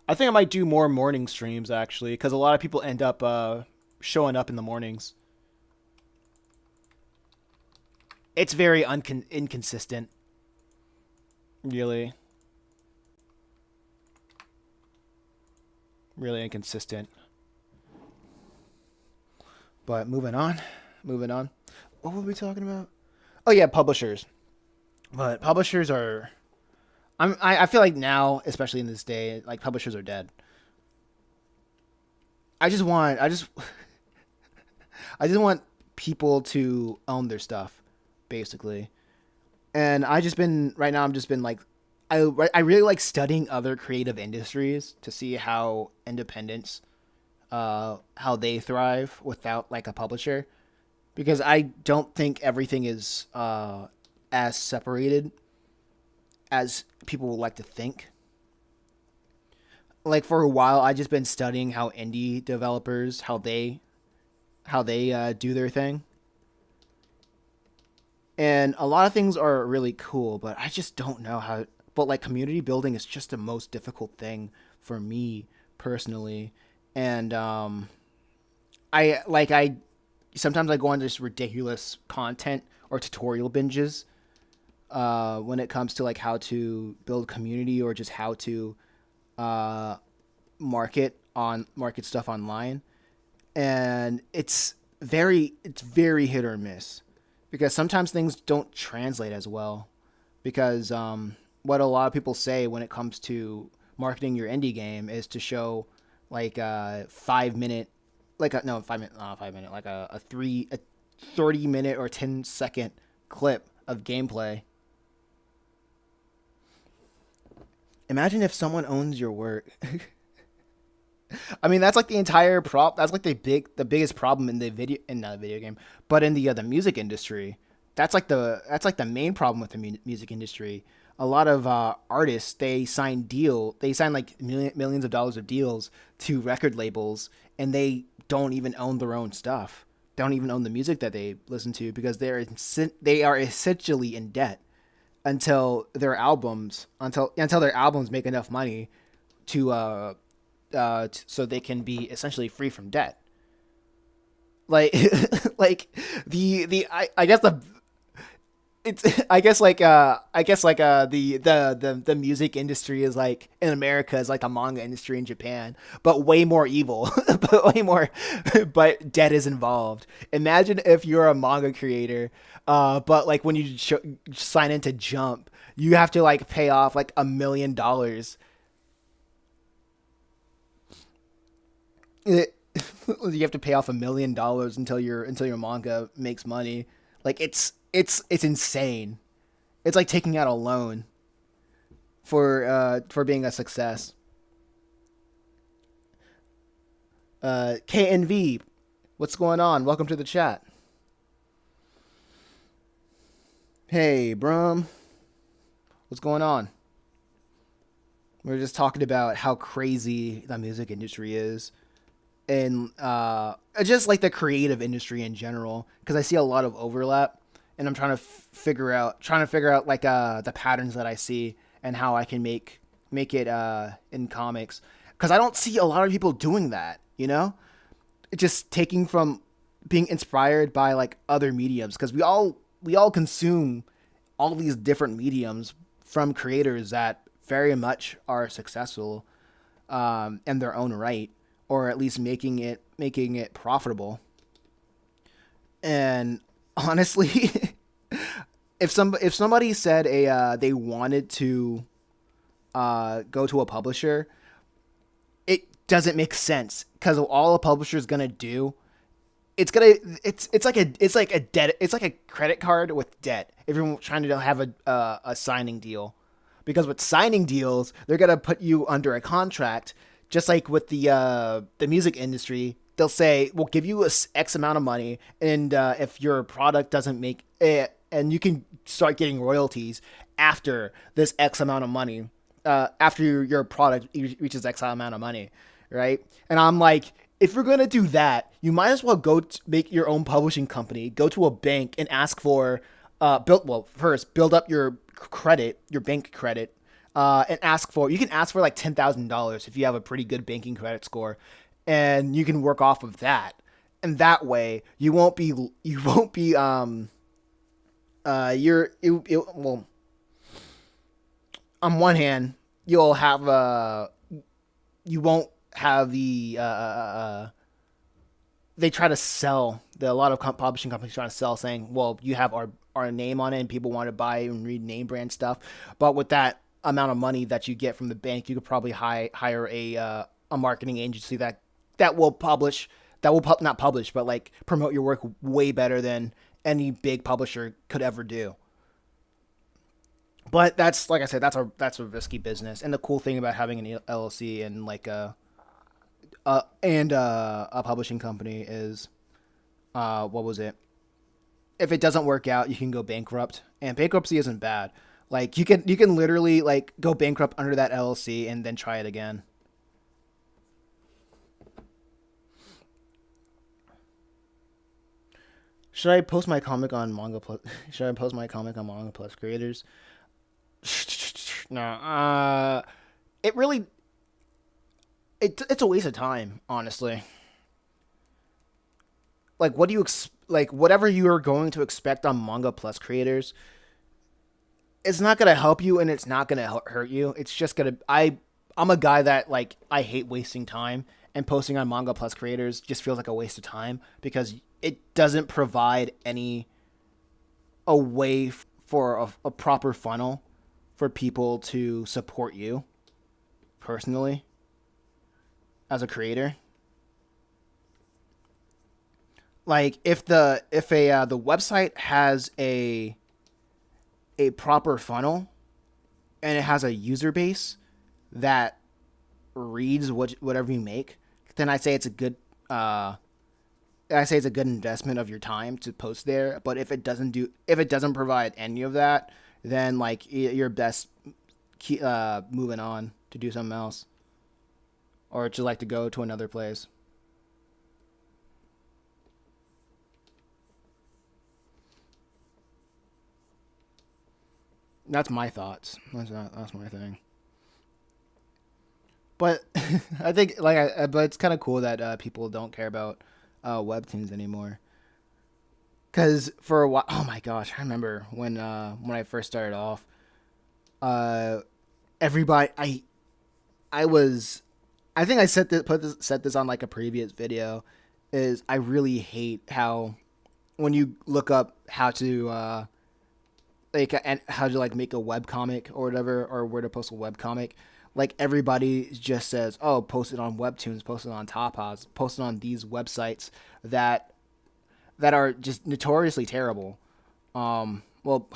I think I might do more morning streams actually, because a lot of people end up showing up in the mornings. It's very inconsistent, really, really inconsistent. But moving on. What were we talking about? Oh yeah, publishers. But publishers are. I feel like now, especially in this day, like publishers are dead. I just want I just I just want people to own their stuff, basically. And I just been right now. I'm just been like, I really like studying other creative industries to see how independence, how they thrive without like a publisher, because I don't think everything is as separated as people would like to think. Like for a while, I just been studying how indie developers how they do their thing, and a lot of things are really cool, but I just don't know how. But like community building is just the most difficult thing for me personally, and I sometimes I go on just ridiculous content or tutorial binges when it comes to like how to build community or just how to uh, market stuff online, and it's very hit or miss, because sometimes things don't translate as well, because what a lot of people say when it comes to marketing your indie game is to show like a 5 minute, like a no 5 minute, not 5 minute, like a 30 minute or 10 second clip of gameplay. Imagine if someone owns your work. I mean, that's like the entire prop. That's like the biggest problem in the video, in not the video game, but in the music industry. That's like the main problem with the music industry. A lot of artists, they sign like millions of dollars of deals to record labels, and they don't even own their own stuff. They don't even own the music that they listen to, because they are essentially in debt until their albums make enough money to so they can be essentially free from debt. Like like I guess the it's I guess like the music industry is like in America is like the manga industry in Japan, but way more evil, but way more, but debt is involved. Imagine if you're a manga creator, but like when you sign into Jump, you have to like pay off like $1 million. You have to pay off $1 million until your manga makes money. Like it's insane. It's like taking out a loan for being a success. KNV, what's going on? Welcome to the chat. Hey, Brum, what's going on? We're just talking about how crazy the music industry is, and just like the creative industry in general, because I see a lot of overlap, and I'm trying to figure out like the patterns that I see and how I can make it in comics, because I don't see a lot of people doing that, just taking from being inspired by like other mediums, because we all consume all these different mediums from creators that very much are successful in their own right, or at least making it profitable. And honestly, if somebody said they wanted to go to a publisher, it doesn't make sense, because all a publisher is gonna do, it's like a debt, it's like a credit card with debt if you're trying to have a signing deal, because with signing deals they're gonna put you under a contract, just like with the music industry. They'll say we'll give you X amount of money, and if your product doesn't make it, and you can start getting royalties after this X amount of money, after your product reaches X amount of money, right? And I'm like, if you're gonna do that, you might as well make your own publishing company, go to a bank and ask for first build up your credit, your bank credit, and you can ask for like $10,000 if you have a pretty good banking credit score, and you can work off of that. And that way, you won't be well, on one hand, you'll have you won't have they try to sell a lot of publishing companies trying to sell, saying, well, you have our name on it and people want to buy and read name brand stuff. But with that amount of money that you get from the bank, you could probably hire a marketing agency that will publish not publish, but like promote your work way better than any big publisher could ever do. But that's, like I said, that's a risky business. And the cool thing about having an LLC and like a publishing company is, what was it? If it doesn't work out, you can go bankrupt, and bankruptcy isn't bad. Like you can literally like go bankrupt under that LLC and then try it again. Should I post my comic on Manga Plus? Should I post my comic on Manga Plus creators? No. It really it's a waste of time, honestly. Like, what do you like? Whatever you are going to expect on Manga Plus creators, it's not gonna help you, and it's not gonna hurt you. It's just gonna. I'm a guy that, like, I hate wasting time, and posting on Manga Plus creators just feels like a waste of time because it doesn't provide a way for a proper funnel for people to support you personally as a creator. Like, if the website has a proper funnel and it has a user base that reads whatever you make, then I say it's a good investment of your time to post there. But if it doesn't provide any of that, then like you're best moving on to do something else, or to like to go to another place. That's my thoughts. That's my thing. But I think but it's kind of cool that people don't care about webtoons anymore. Cause for a while, oh my gosh, I remember when I first started off, uh, everybody, I was, I think I set this on like a previous video, is I really hate how when you look up how to like and how to like make a web comic or whatever, or where to post a web comic, like everybody just says, oh, post it on webtoons, post it on top Pods, post it on these websites that are just notoriously terrible. Well,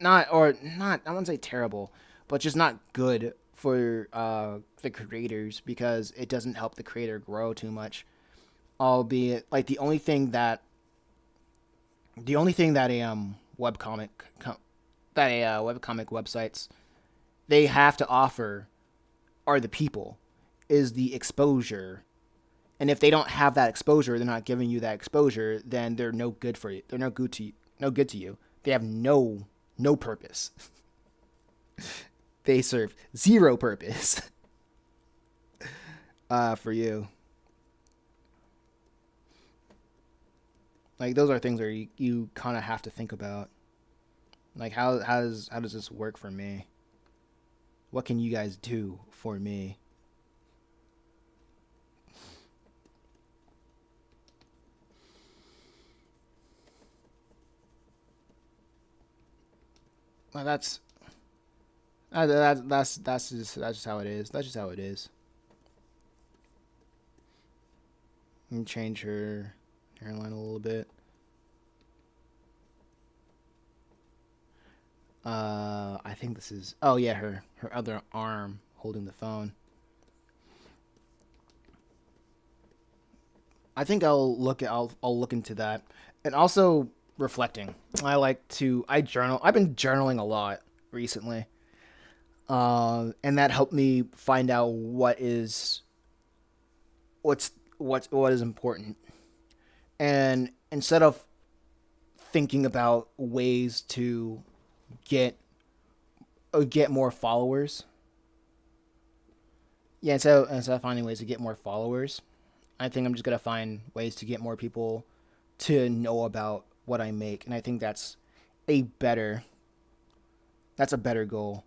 not or not. I wouldn't say terrible, but just not good for the creators, because it doesn't help the creator grow too much. Albeit, like the only thing that a webcomic websites they have to offer are the people, is the exposure. And if they don't have that exposure, they're not giving you that exposure, then they're no good for you. They're no good to you. No good to you. They have no purpose. They serve zero purpose for you. Like, those are things where you kind of have to think about. Like, how does this work for me? What can you guys do for me? Well, that's just how it is. That's just how it is. Let me change her hairline a little bit. I think this is. Oh yeah, her other arm holding the phone. I think I'll look into that, and also reflecting. I journal. I've been journaling a lot recently, and that helped me find out what is important. And instead of thinking about ways to get get more followers. Yeah, so instead of finding ways to get more followers, I think I'm just gonna find ways to get more people to know about what I make, and I think a better that's a better goal,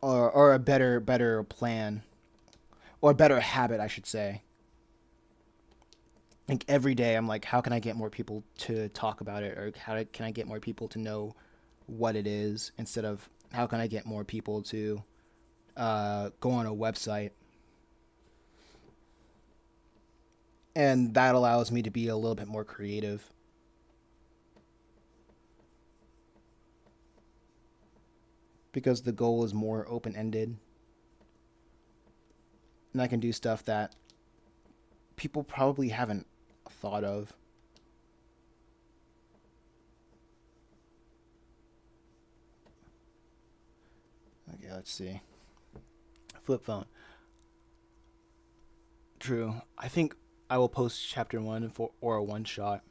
or a better plan, or a better habit, I should say. Like every day, I'm like, how can I get more people to talk about it, or can I get more people to know what it is, instead of how can I get more people to go on a website, and that allows me to be a little bit more creative. Because the goal is more open ended, and I can do stuff that people probably haven't thought of. Okay, let's see. Flip phone. True. I think I will post chapter one or a one shot.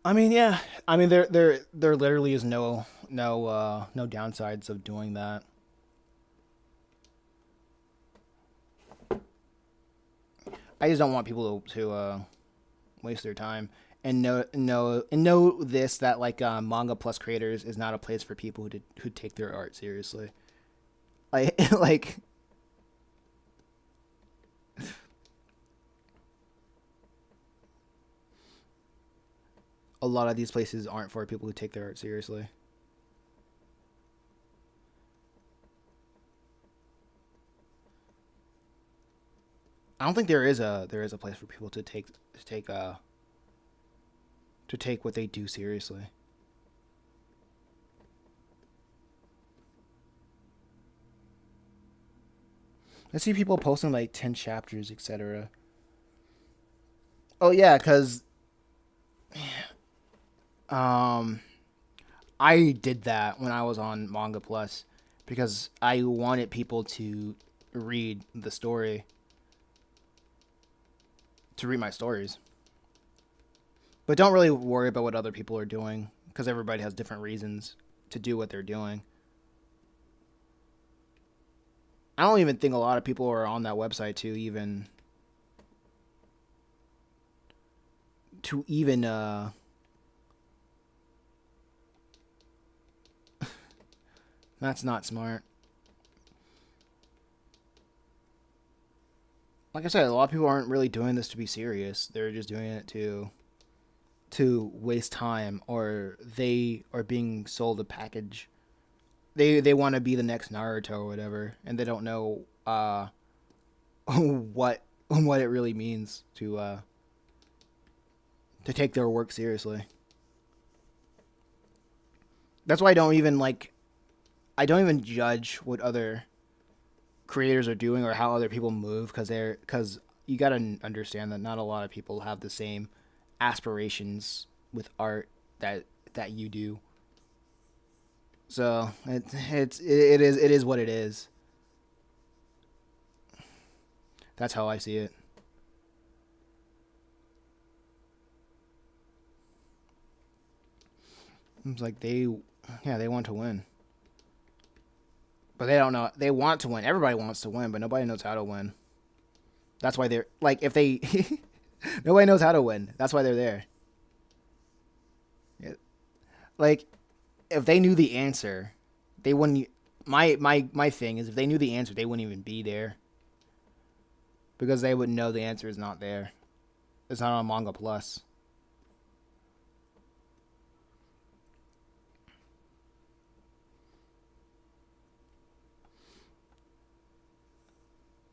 I mean, yeah. I mean, there literally is no downsides of doing that. I just don't want people to waste their time, and know this, that like manga plus creators is not a place for people who take their art seriously. Like a lot of these places aren't for people who take their art seriously. I don't think there is a place for people to take what they do seriously. I see people posting like 10 chapters, etc. Oh yeah, cause um I did that when I was on Manga Plus, because I wanted people read the story to read my stories, but don't really worry about what other people are doing, because everybody has different reasons to do what they're doing. I don't even think a lot of people are on that website to even that's not smart. Like I said, a lot of people aren't really doing this to be serious. They're just doing it to waste time, or they are being sold a package. They want to be the next Naruto or whatever, and they don't know what it really means to take their work seriously. That's why I don't even judge what other creators are doing or how other people move, because you got to understand that not a lot of people have the same aspirations with art that you do. So it is what it is. That's how I see it. It's like they want to win, but they don't know. They want to win. Everybody wants to win, but nobody knows how to win. That's why they're like, if they nobody knows how to win. That's why they're there. Yeah. Like, if they knew the answer, they wouldn't. My thing is, if they knew the answer, they wouldn't even be there, because they would know the answer is not there. It's not on Manga Plus.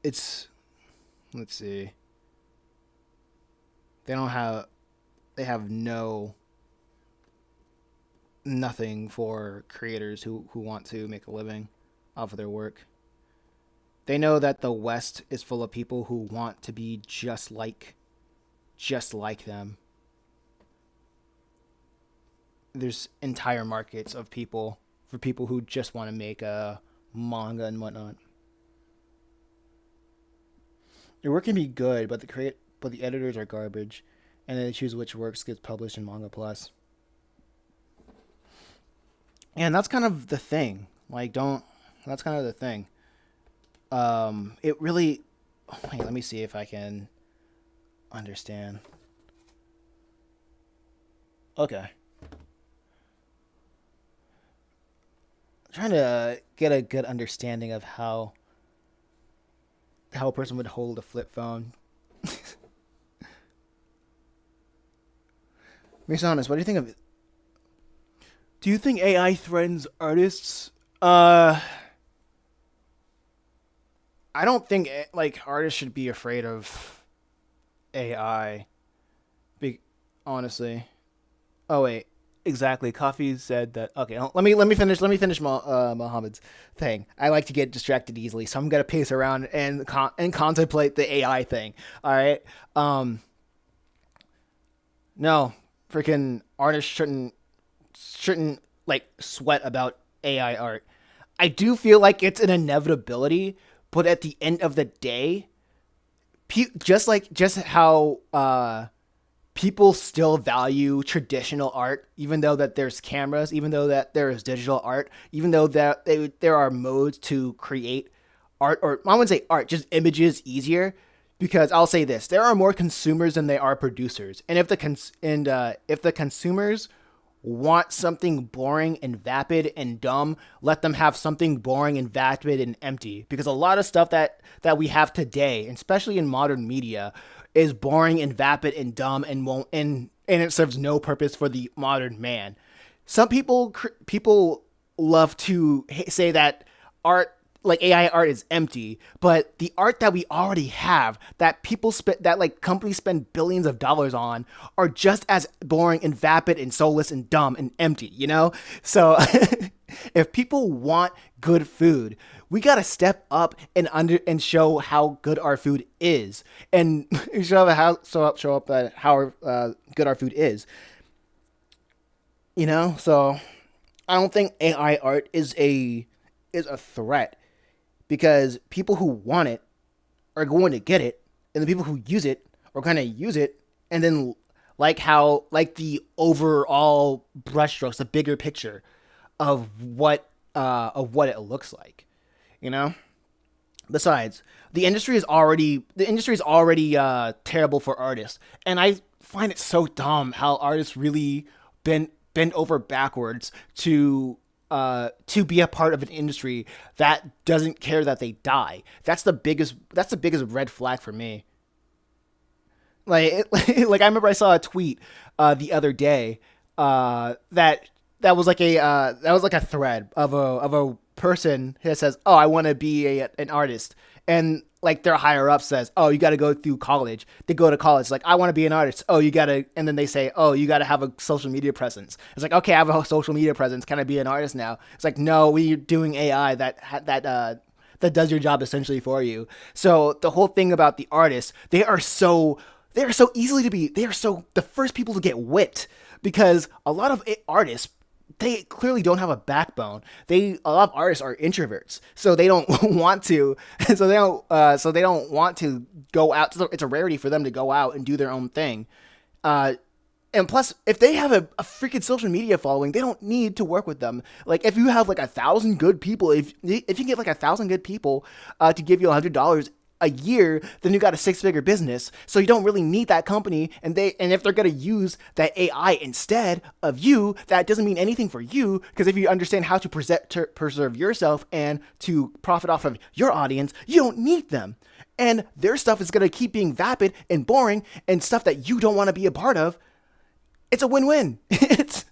It's Let's see. They don't have they have nothing for creators who want to make a living off of their work. They know that the West is full of people who want to be just like them. There's entire markets of people for people who just want to make a manga and whatnot. Your work can be good, but the editors are garbage, and they choose which works gets published in Manga Plus. And that's kind of the thing. Like, don't. That's kind of the thing. It really. Wait, let me see if I can understand. Okay. Trying to get a good understanding of how a person would hold a flip phone. Be honest, what do you think of? Do you think AI threatens artists? I don't think like artists should be afraid of AI. Be honestly. Oh wait, exactly. Coffee said that. Okay, let me finish. Let me finish Mohammed's thing. I like to get distracted easily, so I'm gonna pace around and contemplate the AI thing. All right. No, freaking artists shouldn't like sweat about AI art. I do feel like it's an inevitability, but at the end of the day, just how people still value traditional art, even though that there's cameras, even though that there is digital art, even though that there are modes to create art, or I wouldn't say art, just images easier. Because I'll say this: there are more consumers than there are producers, and if the consumers want something boring and vapid and dumb, let them have something boring and vapid and empty. Because a lot of stuff that we have today, especially in modern media, is boring and vapid and dumb and won't and it serves no purpose for the modern man. Some people love to say that art like AI art is empty, but the art that we already have that like companies spend billions of dollars on are just as boring and vapid and soulless and dumb and empty, you know? So if people want good food, we got to step up and show how good our food is and show up that how good our food is, you know? So I don't think AI art is a threat because people who want it are going to get it, and the people who use it are going to use it, and then like the overall brushstrokes, the bigger picture of what it looks like, you know. Besides, the industry is already terrible for artists, and I find it so dumb how artists really bend over backwards to be a part of an industry that doesn't care that they die. That's the biggest red flag for me. Like I remember I saw a tweet the other day that was like a thread of a person that says, "Oh, I want to be an artist," and like their higher up says, "Oh, you got to go through college." They go to college, like, "I want to be an artist." Oh, you got to, and then they say, "Oh, you got to have a social media presence." It's like, okay, I have a social media presence. Can I be an artist now? It's like, no, we're doing AI that does your job essentially for you. So the whole thing about the artists, they are so easily to be, they are so the first people to get whipped because a lot of artists, they clearly don't have a backbone. A lot of artists are introverts, so they don't want to. So they don't want to go out. So it's a rarity for them to go out and do their own thing. Uh, and plus, if they have a freaking social media following, they don't need to work with them. Like if you have like 1,000 good people, if you get like 1,000 good people to give you $100 a year, then you got a six-figure business. So you don't really need that company, and if they're gonna use that AI instead of you, that doesn't mean anything for you. Because if you understand how to preserve yourself and to profit off of your audience, you don't need them. And their stuff is gonna keep being vapid and boring and stuff that you don't want to be a part of. It's a win-win. It's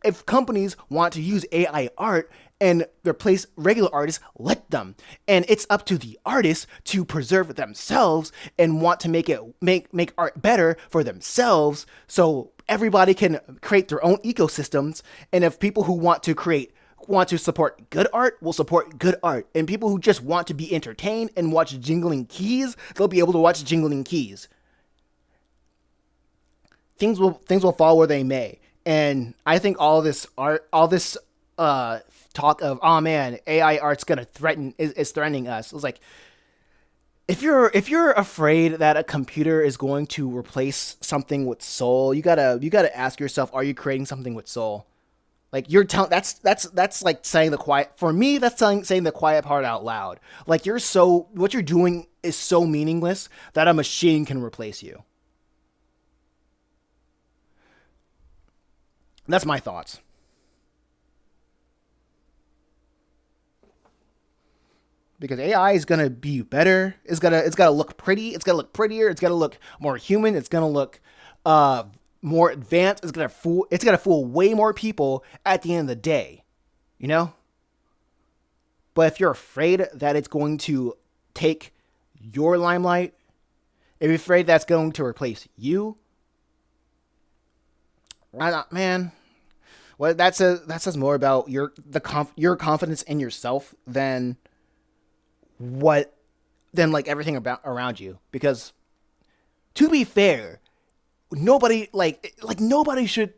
if companies want to use AI art and replace regular artists, let them. And it's up to the artists to preserve themselves and want to make art better for themselves so everybody can create their own ecosystems. And if people who want to support good art will support good art. And people who just want to be entertained and watch Jingling Keys, they'll be able to watch Jingling Keys. Things will fall where they may. And I think all this talk of, oh man, AI art's gonna is threatening us. It was like, if you're afraid that a computer is going to replace something with soul, you gotta ask yourself, are you creating something with soul? Like you're telling that's like saying the quiet for me. That's saying the quiet part out loud. Like you're so what you're doing is so meaningless that a machine can replace you. That's my thoughts. Because AI is gonna be better. It's gonna look pretty. It's gonna look prettier. It's gonna look more human. It's gonna look uh more advanced. It's gonna fool way more people at the end of the day. You know. But if you're afraid that it's going to take your limelight, if you're afraid that's going to replace you, why not, man? Well, that says more about your confidence in yourself what than like everything about around you. Because to be fair, nobody should.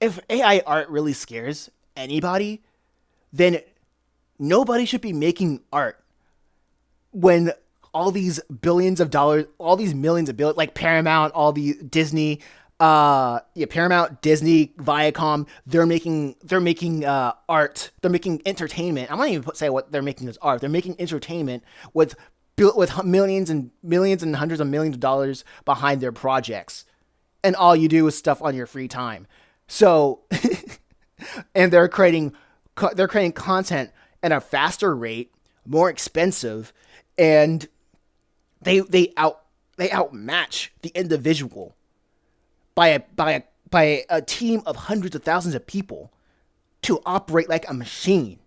If AI art really scares anybody, then nobody should be making art when all these billions of dollars, all these millions of billions, like Paramount, all the Disney, yeah, Paramount, Disney, Viacom, they're making art, they're making entertainment. I'm not even say what they're making as art. They're making entertainment with millions and hundreds of millions of dollars behind their projects, and all you do is stuff on your free time. So, and they're creating content at a faster rate, more expensive, and they outmatch the individual by a team of hundreds of thousands of people to operate like a machine.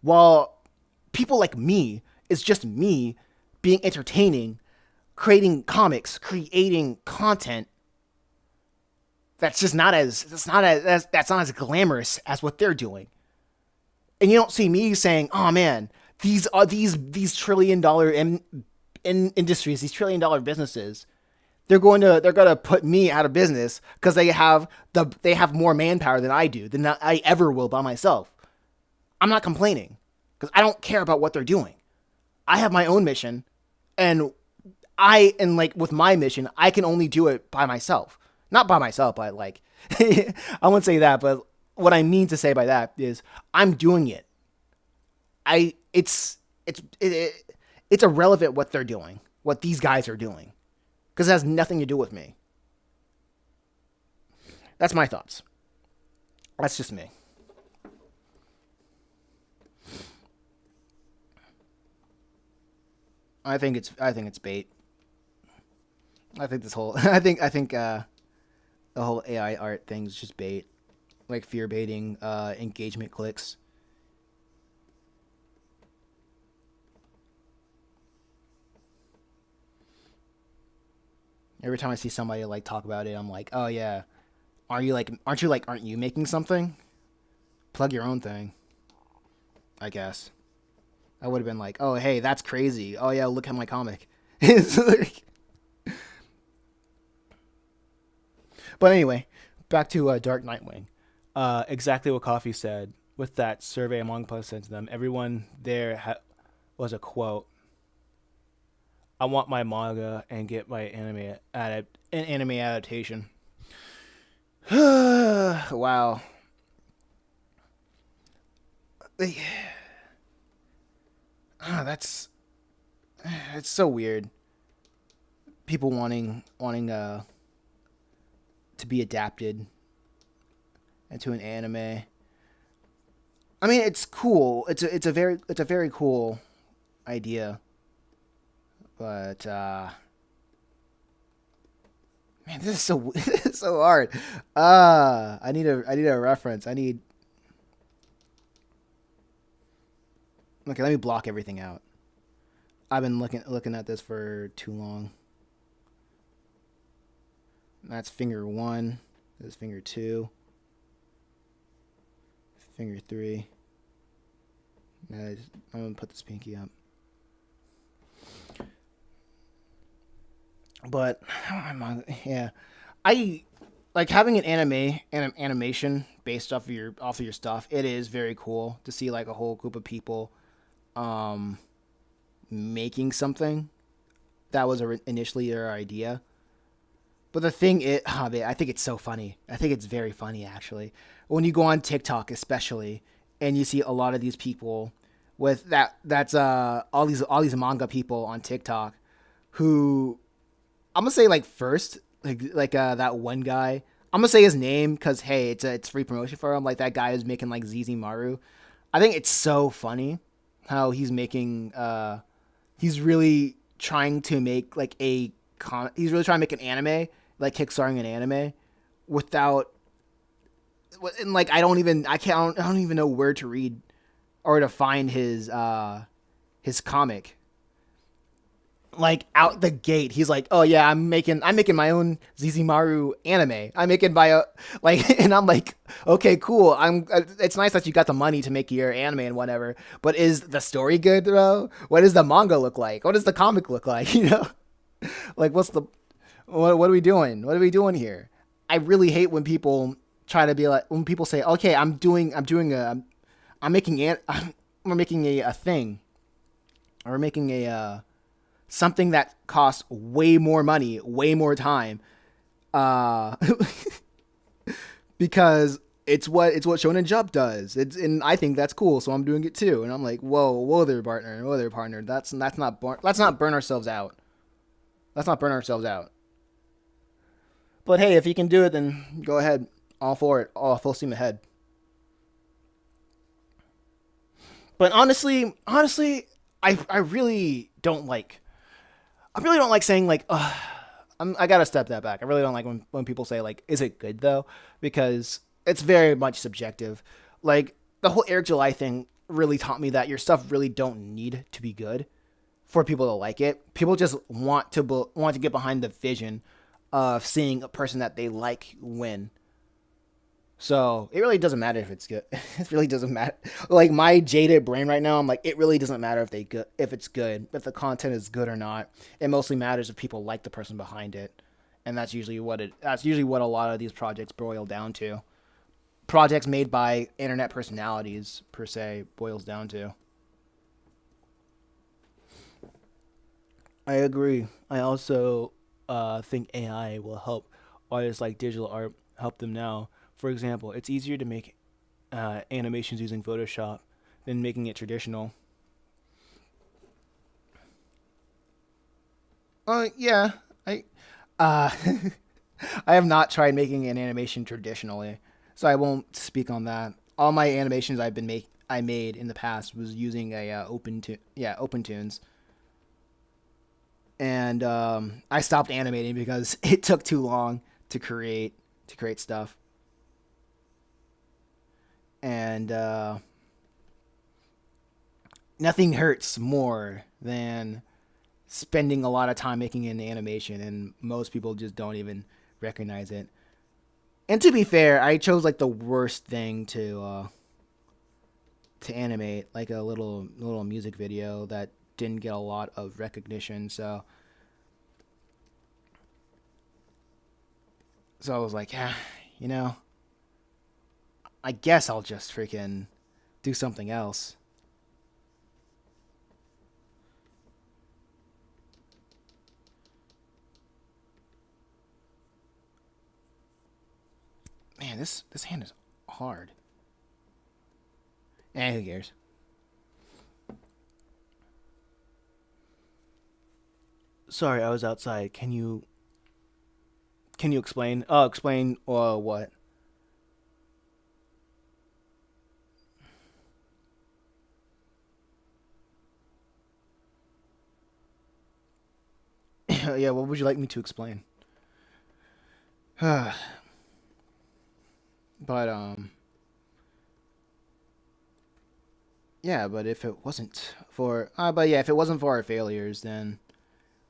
While people like me is just me being entertaining, creating comics, creating content that's not as glamorous as what they're doing. And you don't see me saying, "Oh man, these trillion-dollar industries, these trillion-dollar businesses, they're going to put me out of business because they have more manpower than I do than I ever will by myself." I'm not complaining because I don't care about what they're doing. I have my own mission, and like with my mission, I can only do it by myself. Not by myself, but like I wouldn't say that, but what I mean to say by that is I'm doing it. I it's it's irrelevant what they're doing, what these guys are doing, because it has nothing to do with me. That's my thoughts. That's just me. I think it's bait. I think this whole I think the whole AI art thing's just bait, like fear baiting, engagement clicks. Every time I see somebody like talk about it, I'm like, oh yeah, aren't you making something? Plug your own thing, I guess. I would have been like, oh hey, that's crazy. Oh yeah, look at my comic. But anyway, back to Dark Nightwing. Exactly what Coffee said with that survey among us sent to them. Everyone there was a quote. I want my manga and get my an anime adaptation. Wow. That's it's so weird. People wanting to be adapted into an anime. I mean, it's cool. It's a very cool idea, but man, this is so this is so hard. I need a reference. I need Okay. Let me block everything out. I've been looking at this for too long. That's finger one. That's finger two. Finger three. I'm gonna put this pinky up. But yeah, I like having an animation based off of your stuff. It is very cool to see like a whole group of people um making something that was initially their idea. But the thing is, oh man, I think it's so funny. I think it's very funny actually. When you go on TikTok, especially, and you see a lot of these people with that's all these manga people on TikTok who I'm gonna say like first that one guy. I'm gonna say his name because hey, it's free promotion for him. Like that guy who's making like ZZ Maru. I think it's so funny how he's really trying to make like he's really trying to make an anime, like kickstarting an anime without and like I don't even know where to read or to find his comic. Like out the gate, he's like, "Oh yeah, I'm making my own Zizimaru anime. I'm making my like," and I'm like, "Okay, cool. It's nice that you got the money to make your anime and whatever. But is the story good, bro? What does the manga look like? What does the comic look like? You know, like what are we doing? What are we doing here? I really hate when people try to be like when people say, "Okay, I'm making we're making a thing, or we're making a." Something that costs way more money, way more time, uh, because it's what Shonen Jump does. And I think that's cool, so I'm doing it too. And I'm like, whoa there, partner, whoa there, partner. Let's not burn ourselves out. Let's not burn ourselves out. But hey, if you can do it, then go ahead, all for it, all full steam ahead. But honestly, I really don't like saying like, I gotta step that back. I really don't like when people say like, "Is it good though?" Because it's very much subjective. Like the whole Eric July thing really taught me that your stuff really don't need to be good for people to like it. People just want to get behind the vision of seeing a person that they like win. So it really doesn't matter if it's good. It really doesn't matter. Like my jaded brain right now, I'm like, it really doesn't matter if it's good, if the content is good or not. It mostly matters if people like the person behind it, and that's usually what a lot of these projects boil down to. Projects made by internet personalities per se boils down to. I agree. I also think AI will help artists like digital art help them now. For example, it's easier to make animations using Photoshop than making it traditional. Yeah, I uh, I have not tried making an animation traditionally, so I won't speak on that. All my animations I made in the past was using a open tunes, and I stopped animating because it took too long to create stuff, and nothing hurts more than spending a lot of time making an animation, and most people just don't even recognize it. And to be fair, I chose like the worst thing to animate, like a little music video that didn't get a lot of recognition. So I was like, yeah, you know, I guess I'll just freaking do something else. Man, this hand is hard. Eh, who cares? Sorry, I was outside. Can you explain? Oh, explain what? Yeah, what would you like me to explain? but yeah, but if it wasn't for but yeah, if it wasn't for our failures, then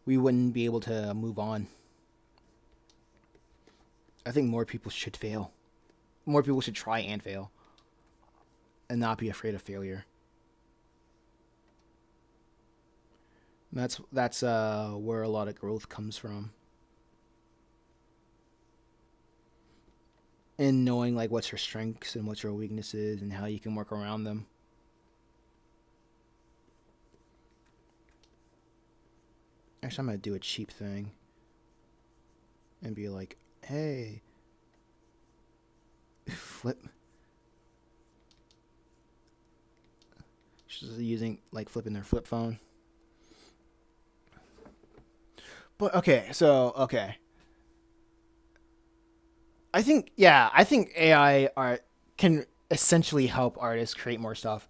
we wouldn't be able to move on. I think more people should fail. More people should try and fail and not be afraid of failure. That's where a lot of growth comes from. In knowing like what's your strengths and what's your weaknesses and how you can work around them. Actually, I'm gonna do a cheap thing. and be like, hey, flip. She's using like flipping their flip phone. But okay. I think AI art can essentially help artists create more stuff.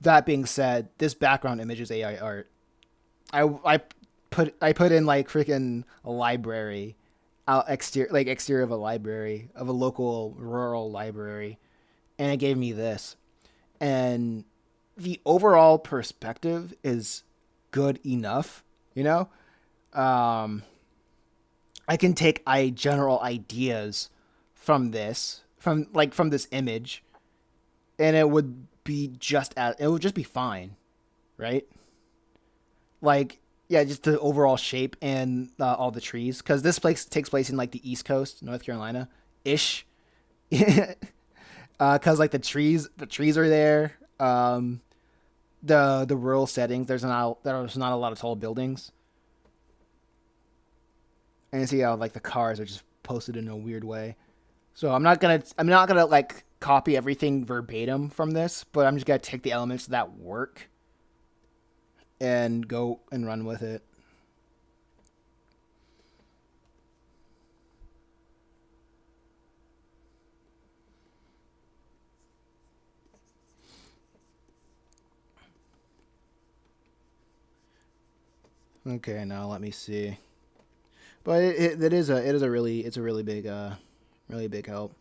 That being said, this background image is AI art. I I put in like freaking a library, out exterior of a library of a local rural library, and it gave me this. And the overall perspective is good enough, you know. Um, I can take general ideas from from this image, and it would just be fine, right? Like yeah, just the overall shape and all the trees, because this place takes place in like the East Coast, North Carolina, ish. Because like the trees are there. The rural settings, there's not a lot of tall buildings, and you see how like the cars are just posted in a weird way. So I'm not gonna like copy everything verbatim from this, but I'm just gonna take the elements that work and go and run with it. Okay, now let me see. But it is a really it's a really big help.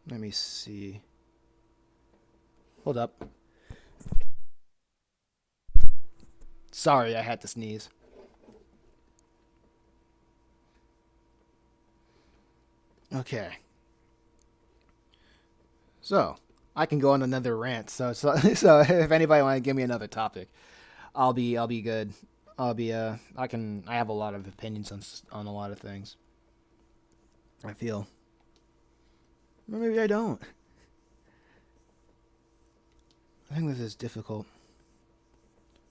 Let me see. Hold up. Sorry, I had to sneeze. Okay. So, I can go on another rant. So if anybody want to give me another topic, I'll be good. I have a lot of opinions on a lot of things. I feel. Or maybe I don't. I think this is difficult.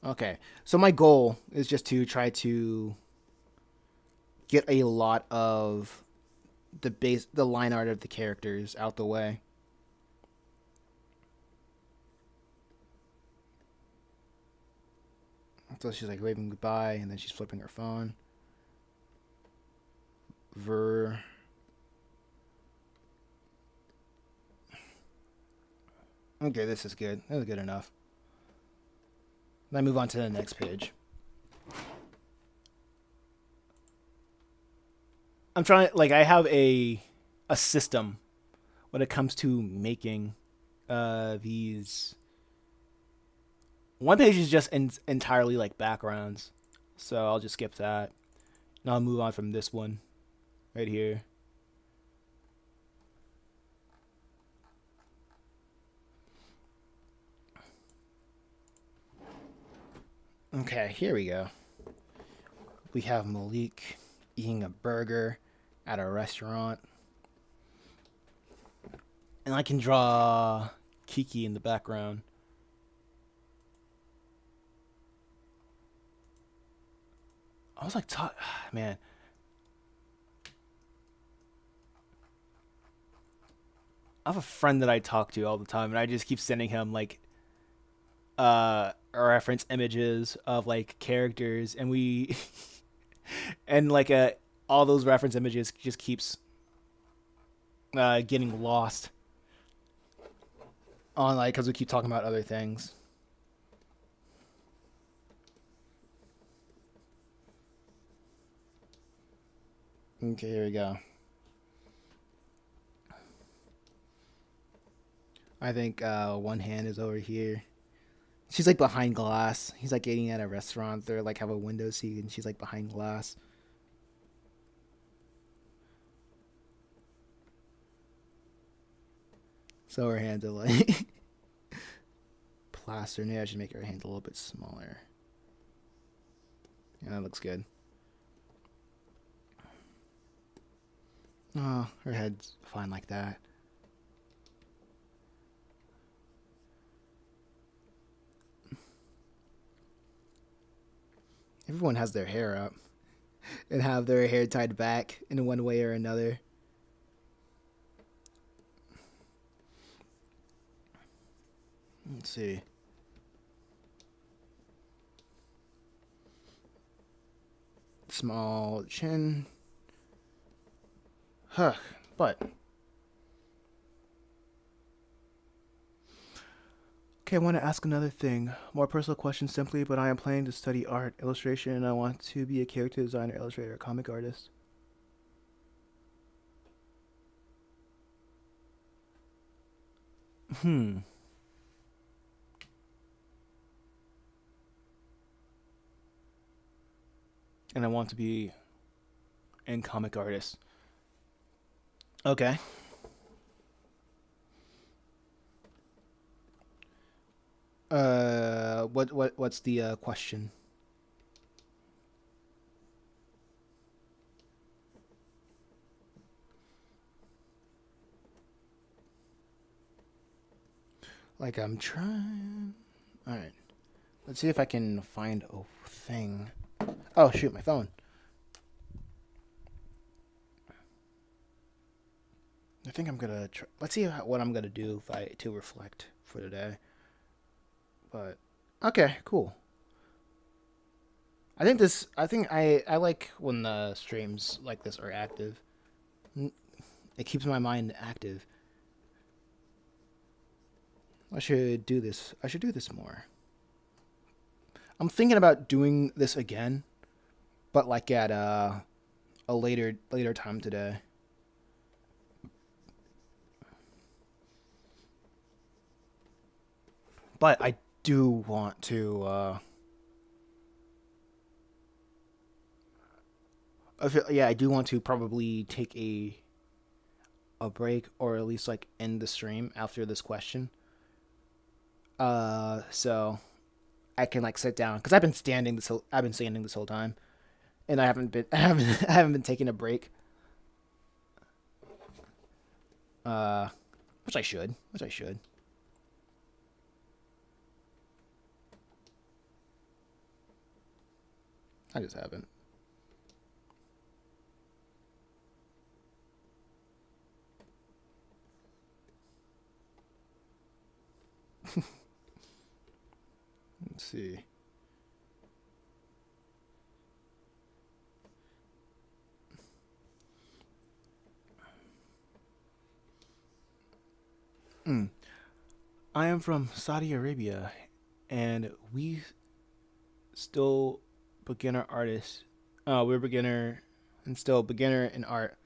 Okay. So my goal is just to try to get a lot of the line art of the characters out the way. So she's like waving goodbye, and then she's flipping her phone. Ver. Okay, this is good. That was good enough. Then I move on to the next page. I'm trying like I have a system when it comes to making these. One page is just entirely like backgrounds, so I'll just skip that. And I'll move on from this one right here. Okay, here we go. We have Malik eating a burger at a restaurant. And I can draw Kiki in the background. I was like, man. I have a friend that I talk to all the time, and I just keep sending him like reference images of like characters, and we and like all those reference images just keeps getting lost on like because we keep talking about other things. Okay, here we go. I think one hand is over here. She's like behind glass. He's like eating at a restaurant. They're like have a window seat, and she's like behind glass. So her hands are like plastered. Maybe I should make her hands a little bit smaller. Yeah, that looks good. Oh, her head's fine like that. Everyone has their hair up and have their hair tied back in one way or another. Let's see. Small chin. Huh. But. Okay, I want to ask another thing. More personal question simply, but I am planning to study art, illustration, and I want to be a character designer, illustrator, comic artist. Hmm. And I want to be a comic artist. Okay. What's the question? Like I'm trying. All right. Let's see if I can find a thing. Oh shoot, my phone. I think I'm gonna try. Let's see what I'm gonna do if I to reflect for today. But okay, cool. I think this. I think I like when the streams like this are active. It keeps my mind active. I should do this. I should do this more. I'm thinking about doing this again, but like at a later time today. But I do want to. I do want to probably take a break or at least like end the stream after this question. So I can like sit down because I've been standing this whole time, and I haven't been I haven't I haven't been taking a break. Uh, which I should. Which I should. I just haven't. Let's see. Mm. I am from Saudi Arabia, and we still beginner artists. We're beginner and still beginner in art.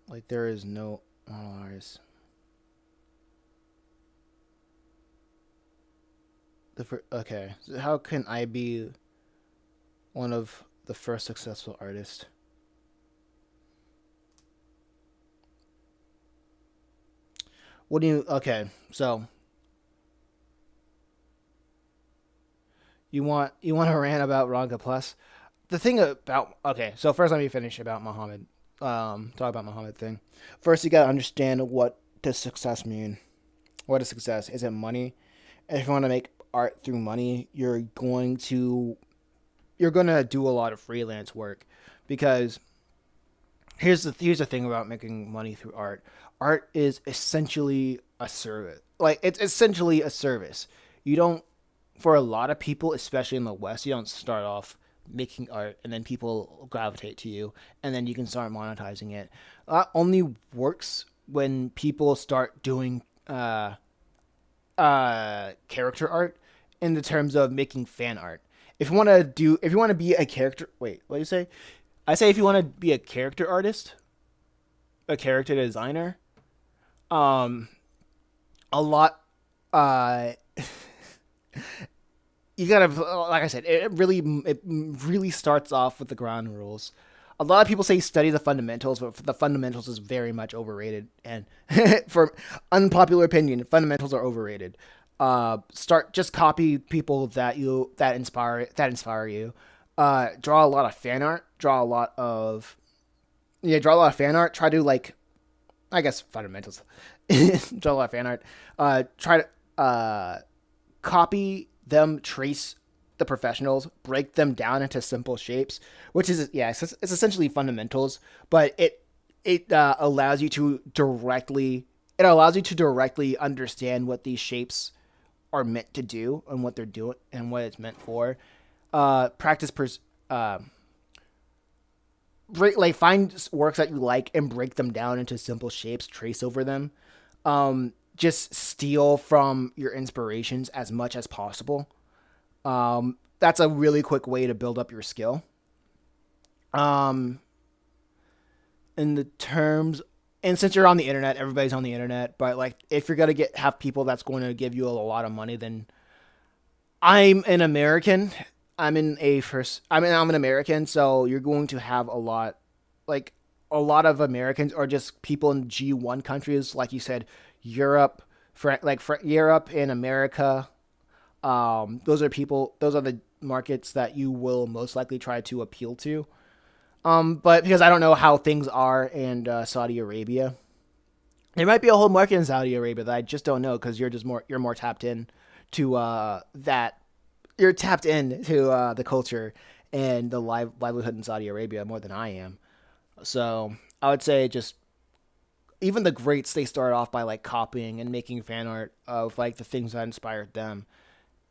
Like there is no model artist. Okay, so how can I be one of the first successful artists? What do you? Okay, so you want to rant about Raga Plus? The thing about okay, so first let me finish about Muhammad. Talk about Muhammad thing. First, you gotta understand what does success mean. What is success? Is it money? If you want to make art through money, you're gonna do a lot of freelance work because here's the thing about making money through art. Art is essentially a service. Like it's essentially a service. You don't for a lot of people, especially in the West, you don't start off making art and then people gravitate to you and then you can start monetizing it. That only works when people start doing character art in the terms of making fan art. If you want to be a character, wait, what do you say? I say if you want to be a character artist, a character designer, um, a lot, uh, you gotta, like I said, it really starts off with the ground rules. A lot of people say study the fundamentals, but the fundamentals is very much overrated. And for unpopular opinion, fundamentals are overrated. Start just copy people that inspire you. Draw a lot of fan art. Draw a lot of fan art. Try to like I guess fundamentals. Draw a lot of fan art. Try to copy them, trace the professionals break them down into simple shapes, which is yeah, it's essentially fundamentals, but it allows you to directly understand what these shapes are meant to do and what they're doing and what it's meant for. Practice uh, find works that you like and break them down into simple shapes, trace over them. Just steal from your inspirations as much as possible. That's a really quick way to build up your skill. Um, in the terms, and since you're on the internet, everybody's on the internet. But like, if you're gonna get have people that's going to give you a lot of money, then I'm an American. I'm an American, so you're going to have like a lot of Americans or just people in G1 countries, like you said, Europe, Europe and America. Those are the markets that you will most likely try to appeal to. But because I don't know how things are in Saudi Arabia, there might be a whole market in Saudi Arabia that I just don't know because you're more tapped in to that you're tapped into the culture and the livelihood in Saudi Arabia more than I am. So I would say just even the greats they start off by like copying and making fan art of like the things that inspired them,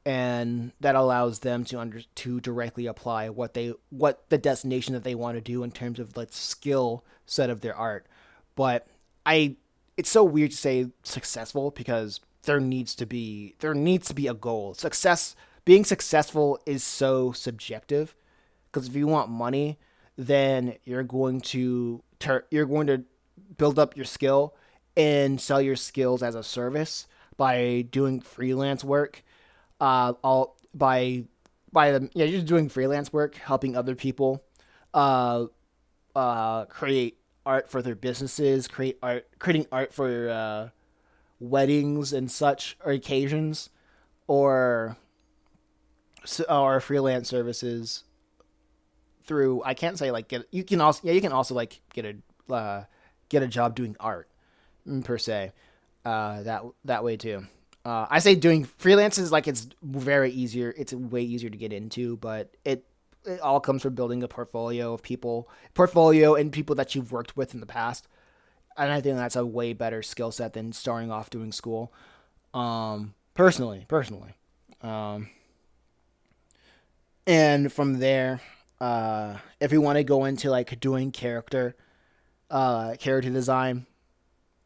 and that allows them to directly apply what the destination that they want to do in terms of like skill set of their art. But I it's so weird to say successful because there needs to be a goal. Being successful is so subjective because if you want money, then you're going to build up your skill and sell your skills as a service by doing freelance work. All by the yeah, you're just doing freelance work, helping other people, uh, create art for their businesses, creating art for weddings and such or occasions, or or freelance services through I can't say like get you can also like get a job doing art per se that way too. I say doing freelance is like it's way easier to get into, but it all comes from building a portfolio and people that you've worked with in the past, and I think that's a way better skill set than starting off doing school. Personally, um, and from there, if you want to go into like doing character design,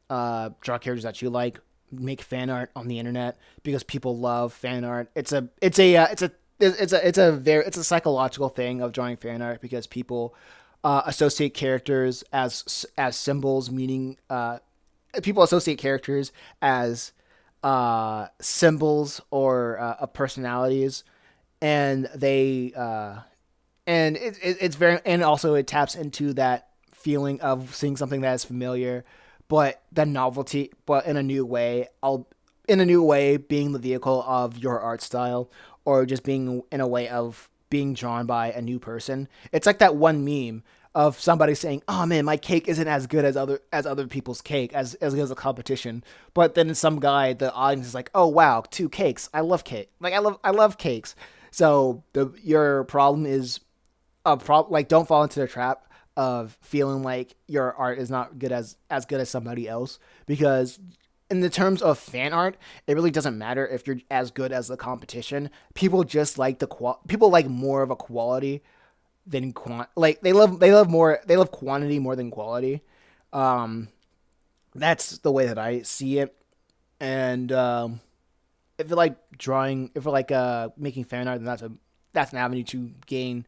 draw characters that you like, make fan art on the internet because people love fan art. It's a psychological thing of drawing fan art because people associate characters as symbols, meaning people associate characters as symbols or of personalities, and it's very and also it taps into that feeling of seeing something that is familiar, but the novelty, but in a new way. In a new way, being the vehicle of your art style, or just being in a way of being drawn by a new person. It's like that one meme of somebody saying, "Oh man, my cake isn't as good as other people's cake as good as a competition." But then some guy, the audience is like, "Oh wow, two cakes! I love cake. Like I love cakes." So your problem is like don't fall into the trap of feeling like your art is not as good as somebody else, because in the terms of fan art, it really doesn't matter if you're as good as the competition. People just like people like more of a quality than like they love quantity more than quality. Um, that's the way that I see it. And if you're like making fan art, then that's an avenue to gain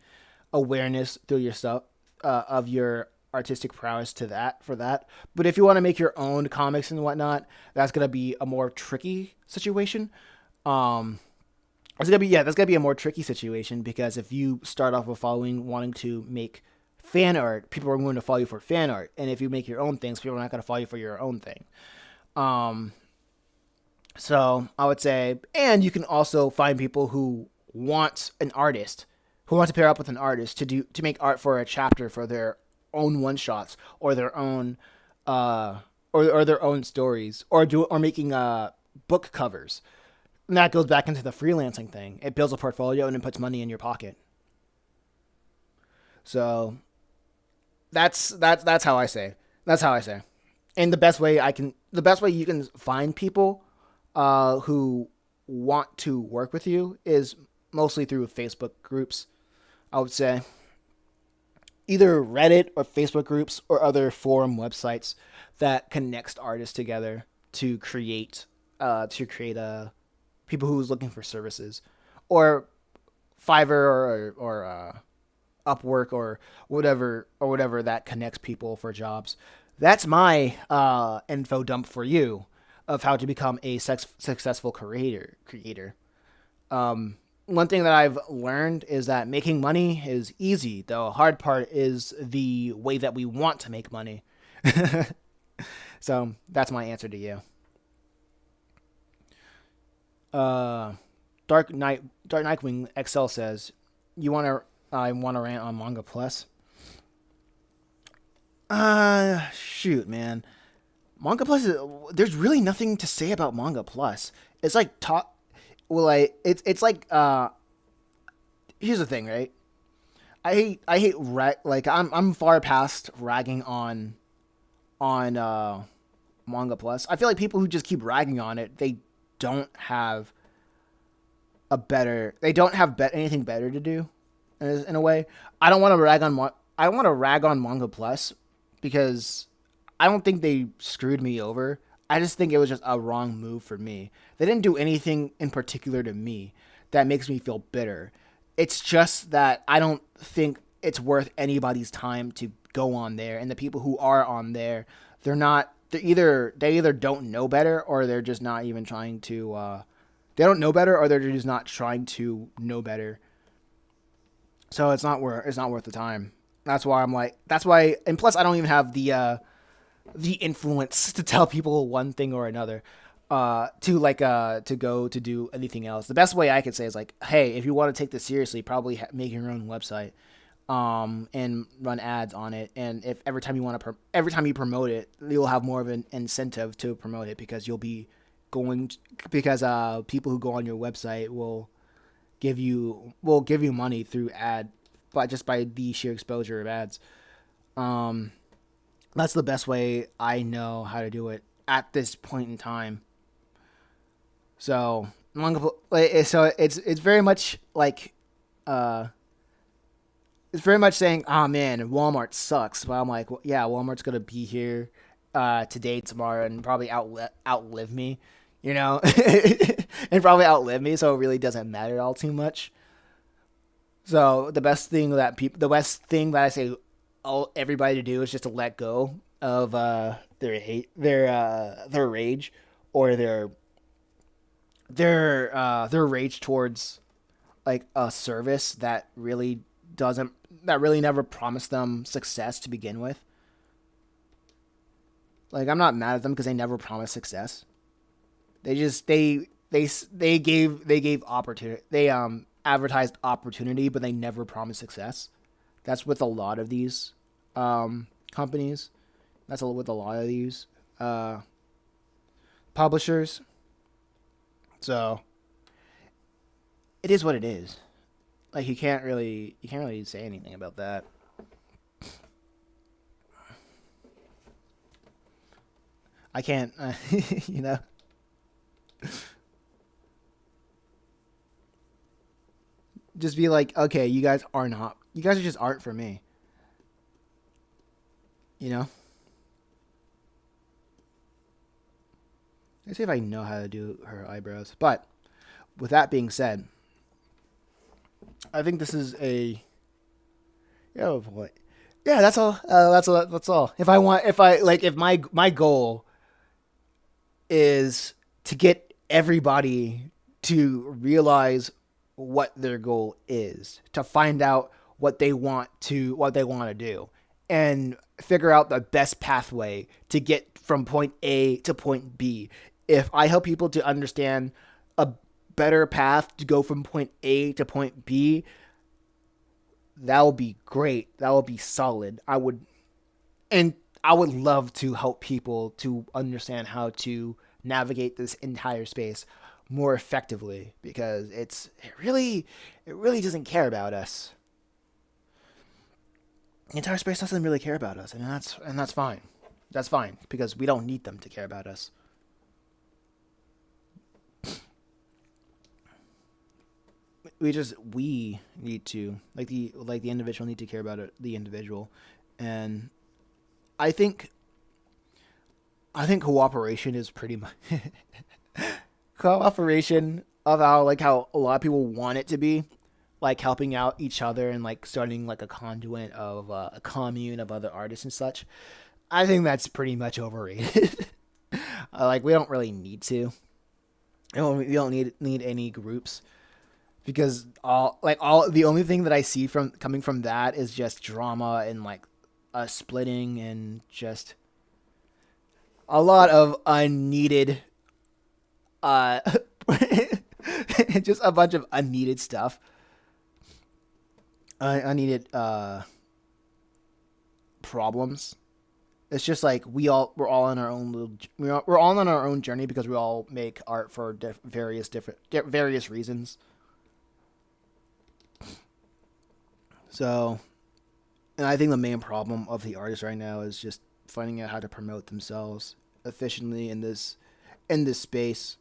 awareness through your stuff of your artistic prowess to that for that. But if you want to make your own comics and whatnot, that's gonna be a more tricky situation. Um, that's gonna be a more tricky situation because if you start off with following wanting to make fan art, people are going to follow you for fan art, and if you make your own things, people are not going to follow you for your own thing. Um, so I would say, and you can also find people who want an artist, who want to pair up with an artist to make art for a chapter for their own one shots or their own or their own stories or making book covers. And that goes back into the freelancing thing. It builds a portfolio and it puts money in your pocket. So that's how I say. That's how I say. And the best way you can find people who want to work with you is mostly through Facebook groups. I would say either Reddit or Facebook groups or other forum websites that connects artists together to create a people who's looking for services, or Fiverr or Upwork or whatever that connects people for jobs. That's my info dump for you of how to become a successful creator. One thing that I've learned is that making money is easy. The hard part is the way that we want to make money. So that's my answer to you. Uh, Dark Nightwing XL says, "You want to? I want to rant on Manga Plus." Shoot, man. Manga Plus there's really nothing to say about Manga Plus. It's like talk. Well, it's like here's the thing, right? I hate like I'm far past ragging on Manga Plus. I feel like people who just keep ragging on it, don't have they don't have anything better to do. In a way, I don't want to rag on I want to rag on Manga Plus because I don't think they screwed me over. I just think it was just a wrong move for me. They didn't do anything in particular to me that makes me feel bitter. It's just that I don't think it's worth anybody's time to go on there. And the people who are on there, they either don't know better or they're just not even trying to. They don't know better or they're just not trying to know better. So it's not worth the time. That's why, and plus I don't even have the influence to tell people one thing or another, to go to do anything else. The best way I could say is like, hey, if you want to take this seriously, probably make your own website, and run ads on it. And if every time you promote it, you'll have more of an incentive to promote it because people who go on your website will give you money through by the sheer exposure of ads. That's the best way I know how to do it at this point in time. So it's very much like it's very much saying, "Oh man, Walmart sucks." But I'm like, well, yeah, Walmart's gonna be here today, tomorrow, and probably outlive me, you know, and probably outlive me. So it really doesn't matter all too much. So the best thing that I say everybody to do is just to let go of their hate, their rage, or their rage towards like a service that really never promised them success to begin with. Like, I'm not mad at them because they never promised success. They gave opportunity. They advertised opportunity, but they never promised success. That's with a lot of these companies. That's with a lot of these publishers. So it is what it is. Like, you can't really say anything about that. I can't, you know. Just be like, okay, you guys just aren't for me. You know. Let's see if I know how to do her eyebrows. But with that being said, I think this is a. Oh boy. Yeah, that's all. That's all. If my goal is to get everybody to realize what their goal is, to find out what they want to do, and figure out the best pathway to get from point A to point B. If I help people to understand a better path to go from point A to point B, that will be great. That will be solid. I would love to help people to understand how to navigate this entire space. more effectively, because it really doesn't care about us. The entire space doesn't really care about us, and that's fine. That's fine, because we don't need them to care about us. We need to, like the individual need to care about the individual. And I think cooperation is pretty much cooperation of how a lot of people want it to be, like helping out each other and like starting like a conduit of a commune of other artists and such. I think that's pretty much overrated. Like, we don't really need to. We don't need any groups, because all the only thing that I see from coming from that is just drama and like a splitting and just a lot of unneeded just a bunch of unneeded stuff. Unneeded problems. It's just like we're all on our own we're all on our own journey, because we all make art for various reasons. So, and I think the main problem of the artist right now is just finding out how to promote themselves efficiently in this space.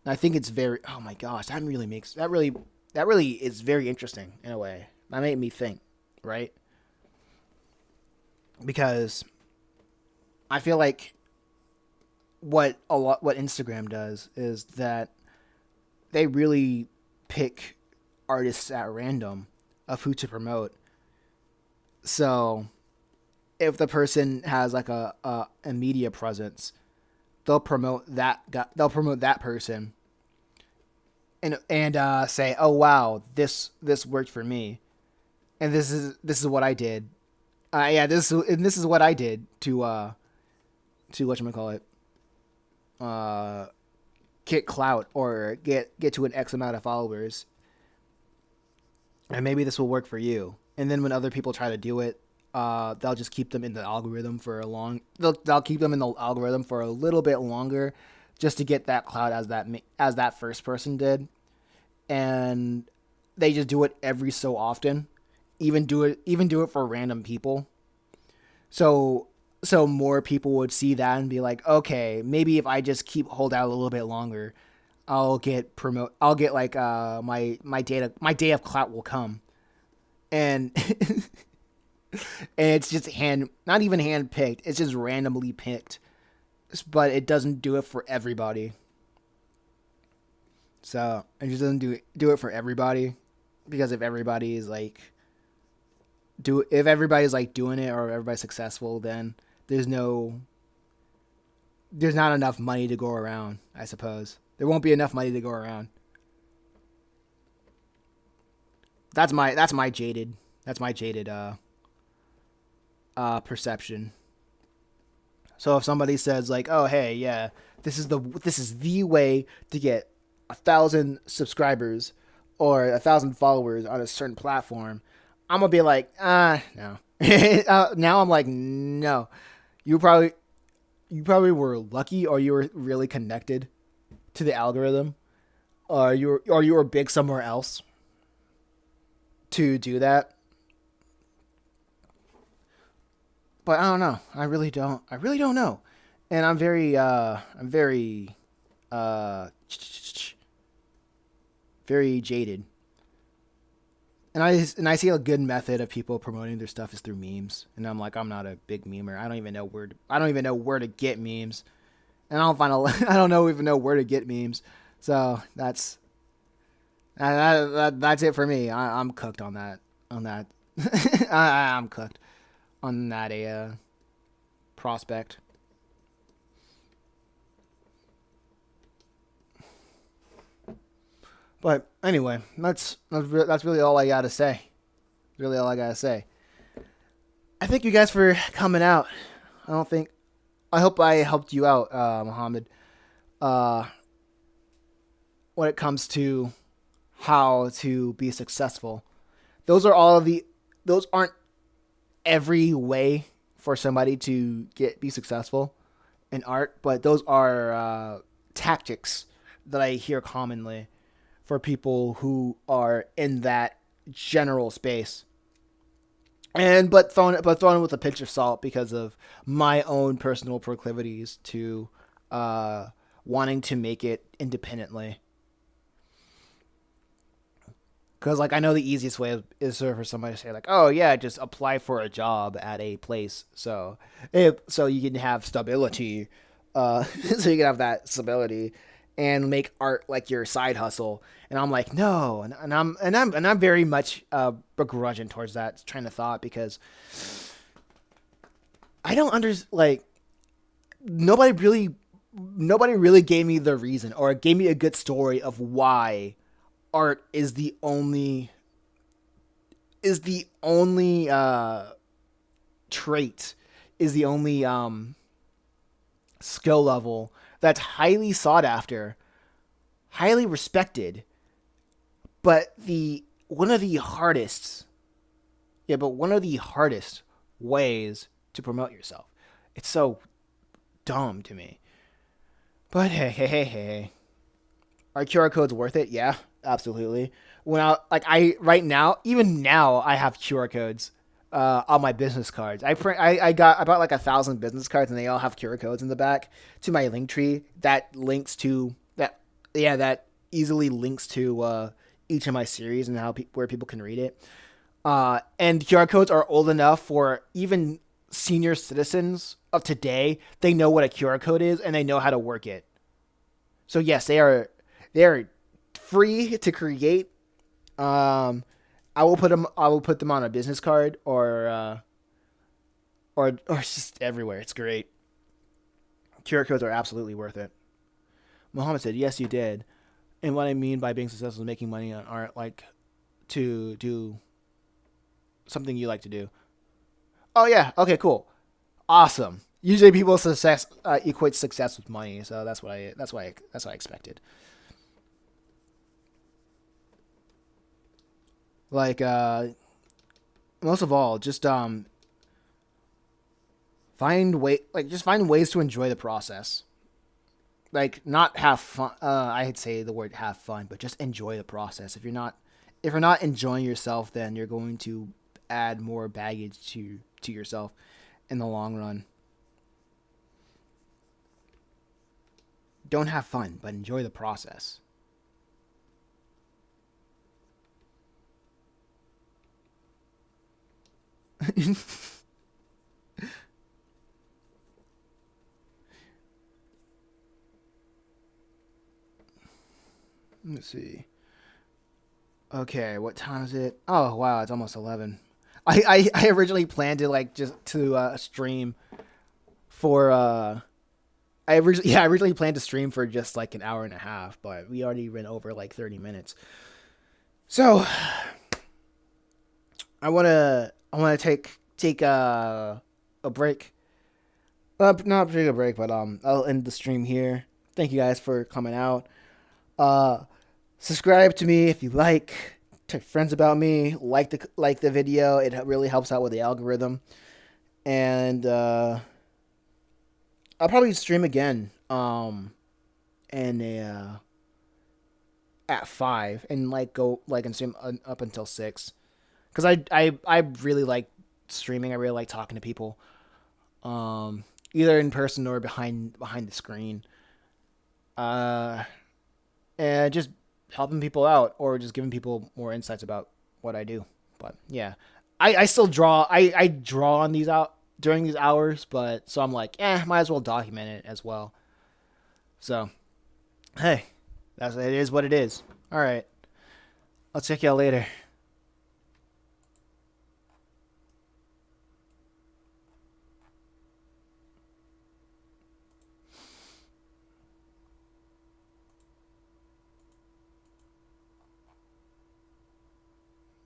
And I think it's very, oh my gosh, that really is very interesting in a way. That made me think, right? Because I feel like what Instagram does is that they really pick artists at random of who to promote. So if the person has like a media presence, they'll promote that person and say, oh wow, this worked for me, and this is what I did. This is what I did to whatchamacallit, get clout or get to an X amount of followers, and maybe this will work for you. And then when other people try to do it, they'll just keep them in the algorithm for a long. They'll keep them in the algorithm for a little bit longer, just to get that clout as that first person did, and they just do it every so often. Even do it for random people. So more people would see that and be like, okay, maybe if I just hold out a little bit longer, I'll get like my day of clout will come. And and it's just not even hand picked, it's just randomly picked. But it doesn't do it for everybody. So it just doesn't do it for everybody, because if everybody's like doing it, or everybody's successful, then there's not enough money to go around. I suppose there won't be enough money to go around. That's my jaded perception. So if somebody says like, oh hey, yeah, this is the way to get 1,000 subscribers or 1,000 followers on a certain platform, I'm gonna be like, no. Now I'm like, no. You probably were lucky, or you were really connected to the algorithm, or you were big somewhere else to do that. But I don't know. I really don't know. And I'm very very jaded. And I see a good method of people promoting their stuff is through memes. And I'm like, I'm not a big memer. I don't even know where to get memes. And I don't even know where to get memes. So that's it for me. I'm cooked on that. I'm cooked on that prospect. But anyway, that's really all I gotta say. Really all I gotta say. I thank you guys for coming out. I hope I helped you out, Muhammad. When it comes to how to be successful, those aren't every way for somebody to be successful in art, but those are tactics that I hear commonly for people who are in that general space. And but thrown with a pinch of salt because of my own personal proclivities to uh, wanting to make it independently. Because like I know the easiest way is for somebody to say like, oh yeah, just apply for a job at a place, so you can have stability, so you can have that stability, and make art like your side hustle. And I'm like, no, and I'm very much begrudging towards that train of thought because I don't like nobody really nobody really gave me the reason or gave me a good story of why art is the only trait, is the only skill level that's highly sought after, highly respected, but the one of the hardest, one of the hardest ways to promote yourself. It's so dumb to me. But hey. Are QR codes worth it? Yeah, absolutely. When I right now, even now, I have QR codes on my business cards. I bought like 1,000 business cards, and they all have QR codes in the back to my link tree that links to that. Yeah, that easily links to each of my series and where people can read it. And QR codes are old enough for even senior citizens of today. They know what a QR code is and they know how to work it. So yes, they are free to create. I will put them on a business card or just everywhere. It's great. QR codes are absolutely worth it. Muhammad said, "Yes, you did." And what I mean by being successful is making money on art, like to do something you like to do. Oh yeah, okay, cool, awesome. Usually, people success equate success with money, so that's what I expected. Like most of all, just find ways to enjoy the process. Like not have fun. I'd say the word have fun, but just enjoy the process. If you're not enjoying yourself, then you're going to add more baggage to yourself in the long run. Don't have fun, but enjoy the process. Let's see. Okay, what time is it? Oh wow, it's almost 11. I originally planned to like just to stream for I originally planned to stream for just like an hour and a half, but we already went over like 30 minutes. So I wanna take a break. Not take a break, but I'll end the stream here. Thank you guys for coming out. Uh, Subscribe to me if you like. Tell friends about me. Like the video. It really helps out with the algorithm. And I'll probably stream again. And at 5 and like go like and stream up until 6. Because I really like streaming. I really like talking to people. Either in person or behind the screen. Uh, and just helping people out or just giving people more insights about what I do. But yeah, I still draw. I draw on these out during these hours, but so I'm like, might as well document it as well. So hey, it is what it is. All right, I'll check y'all later.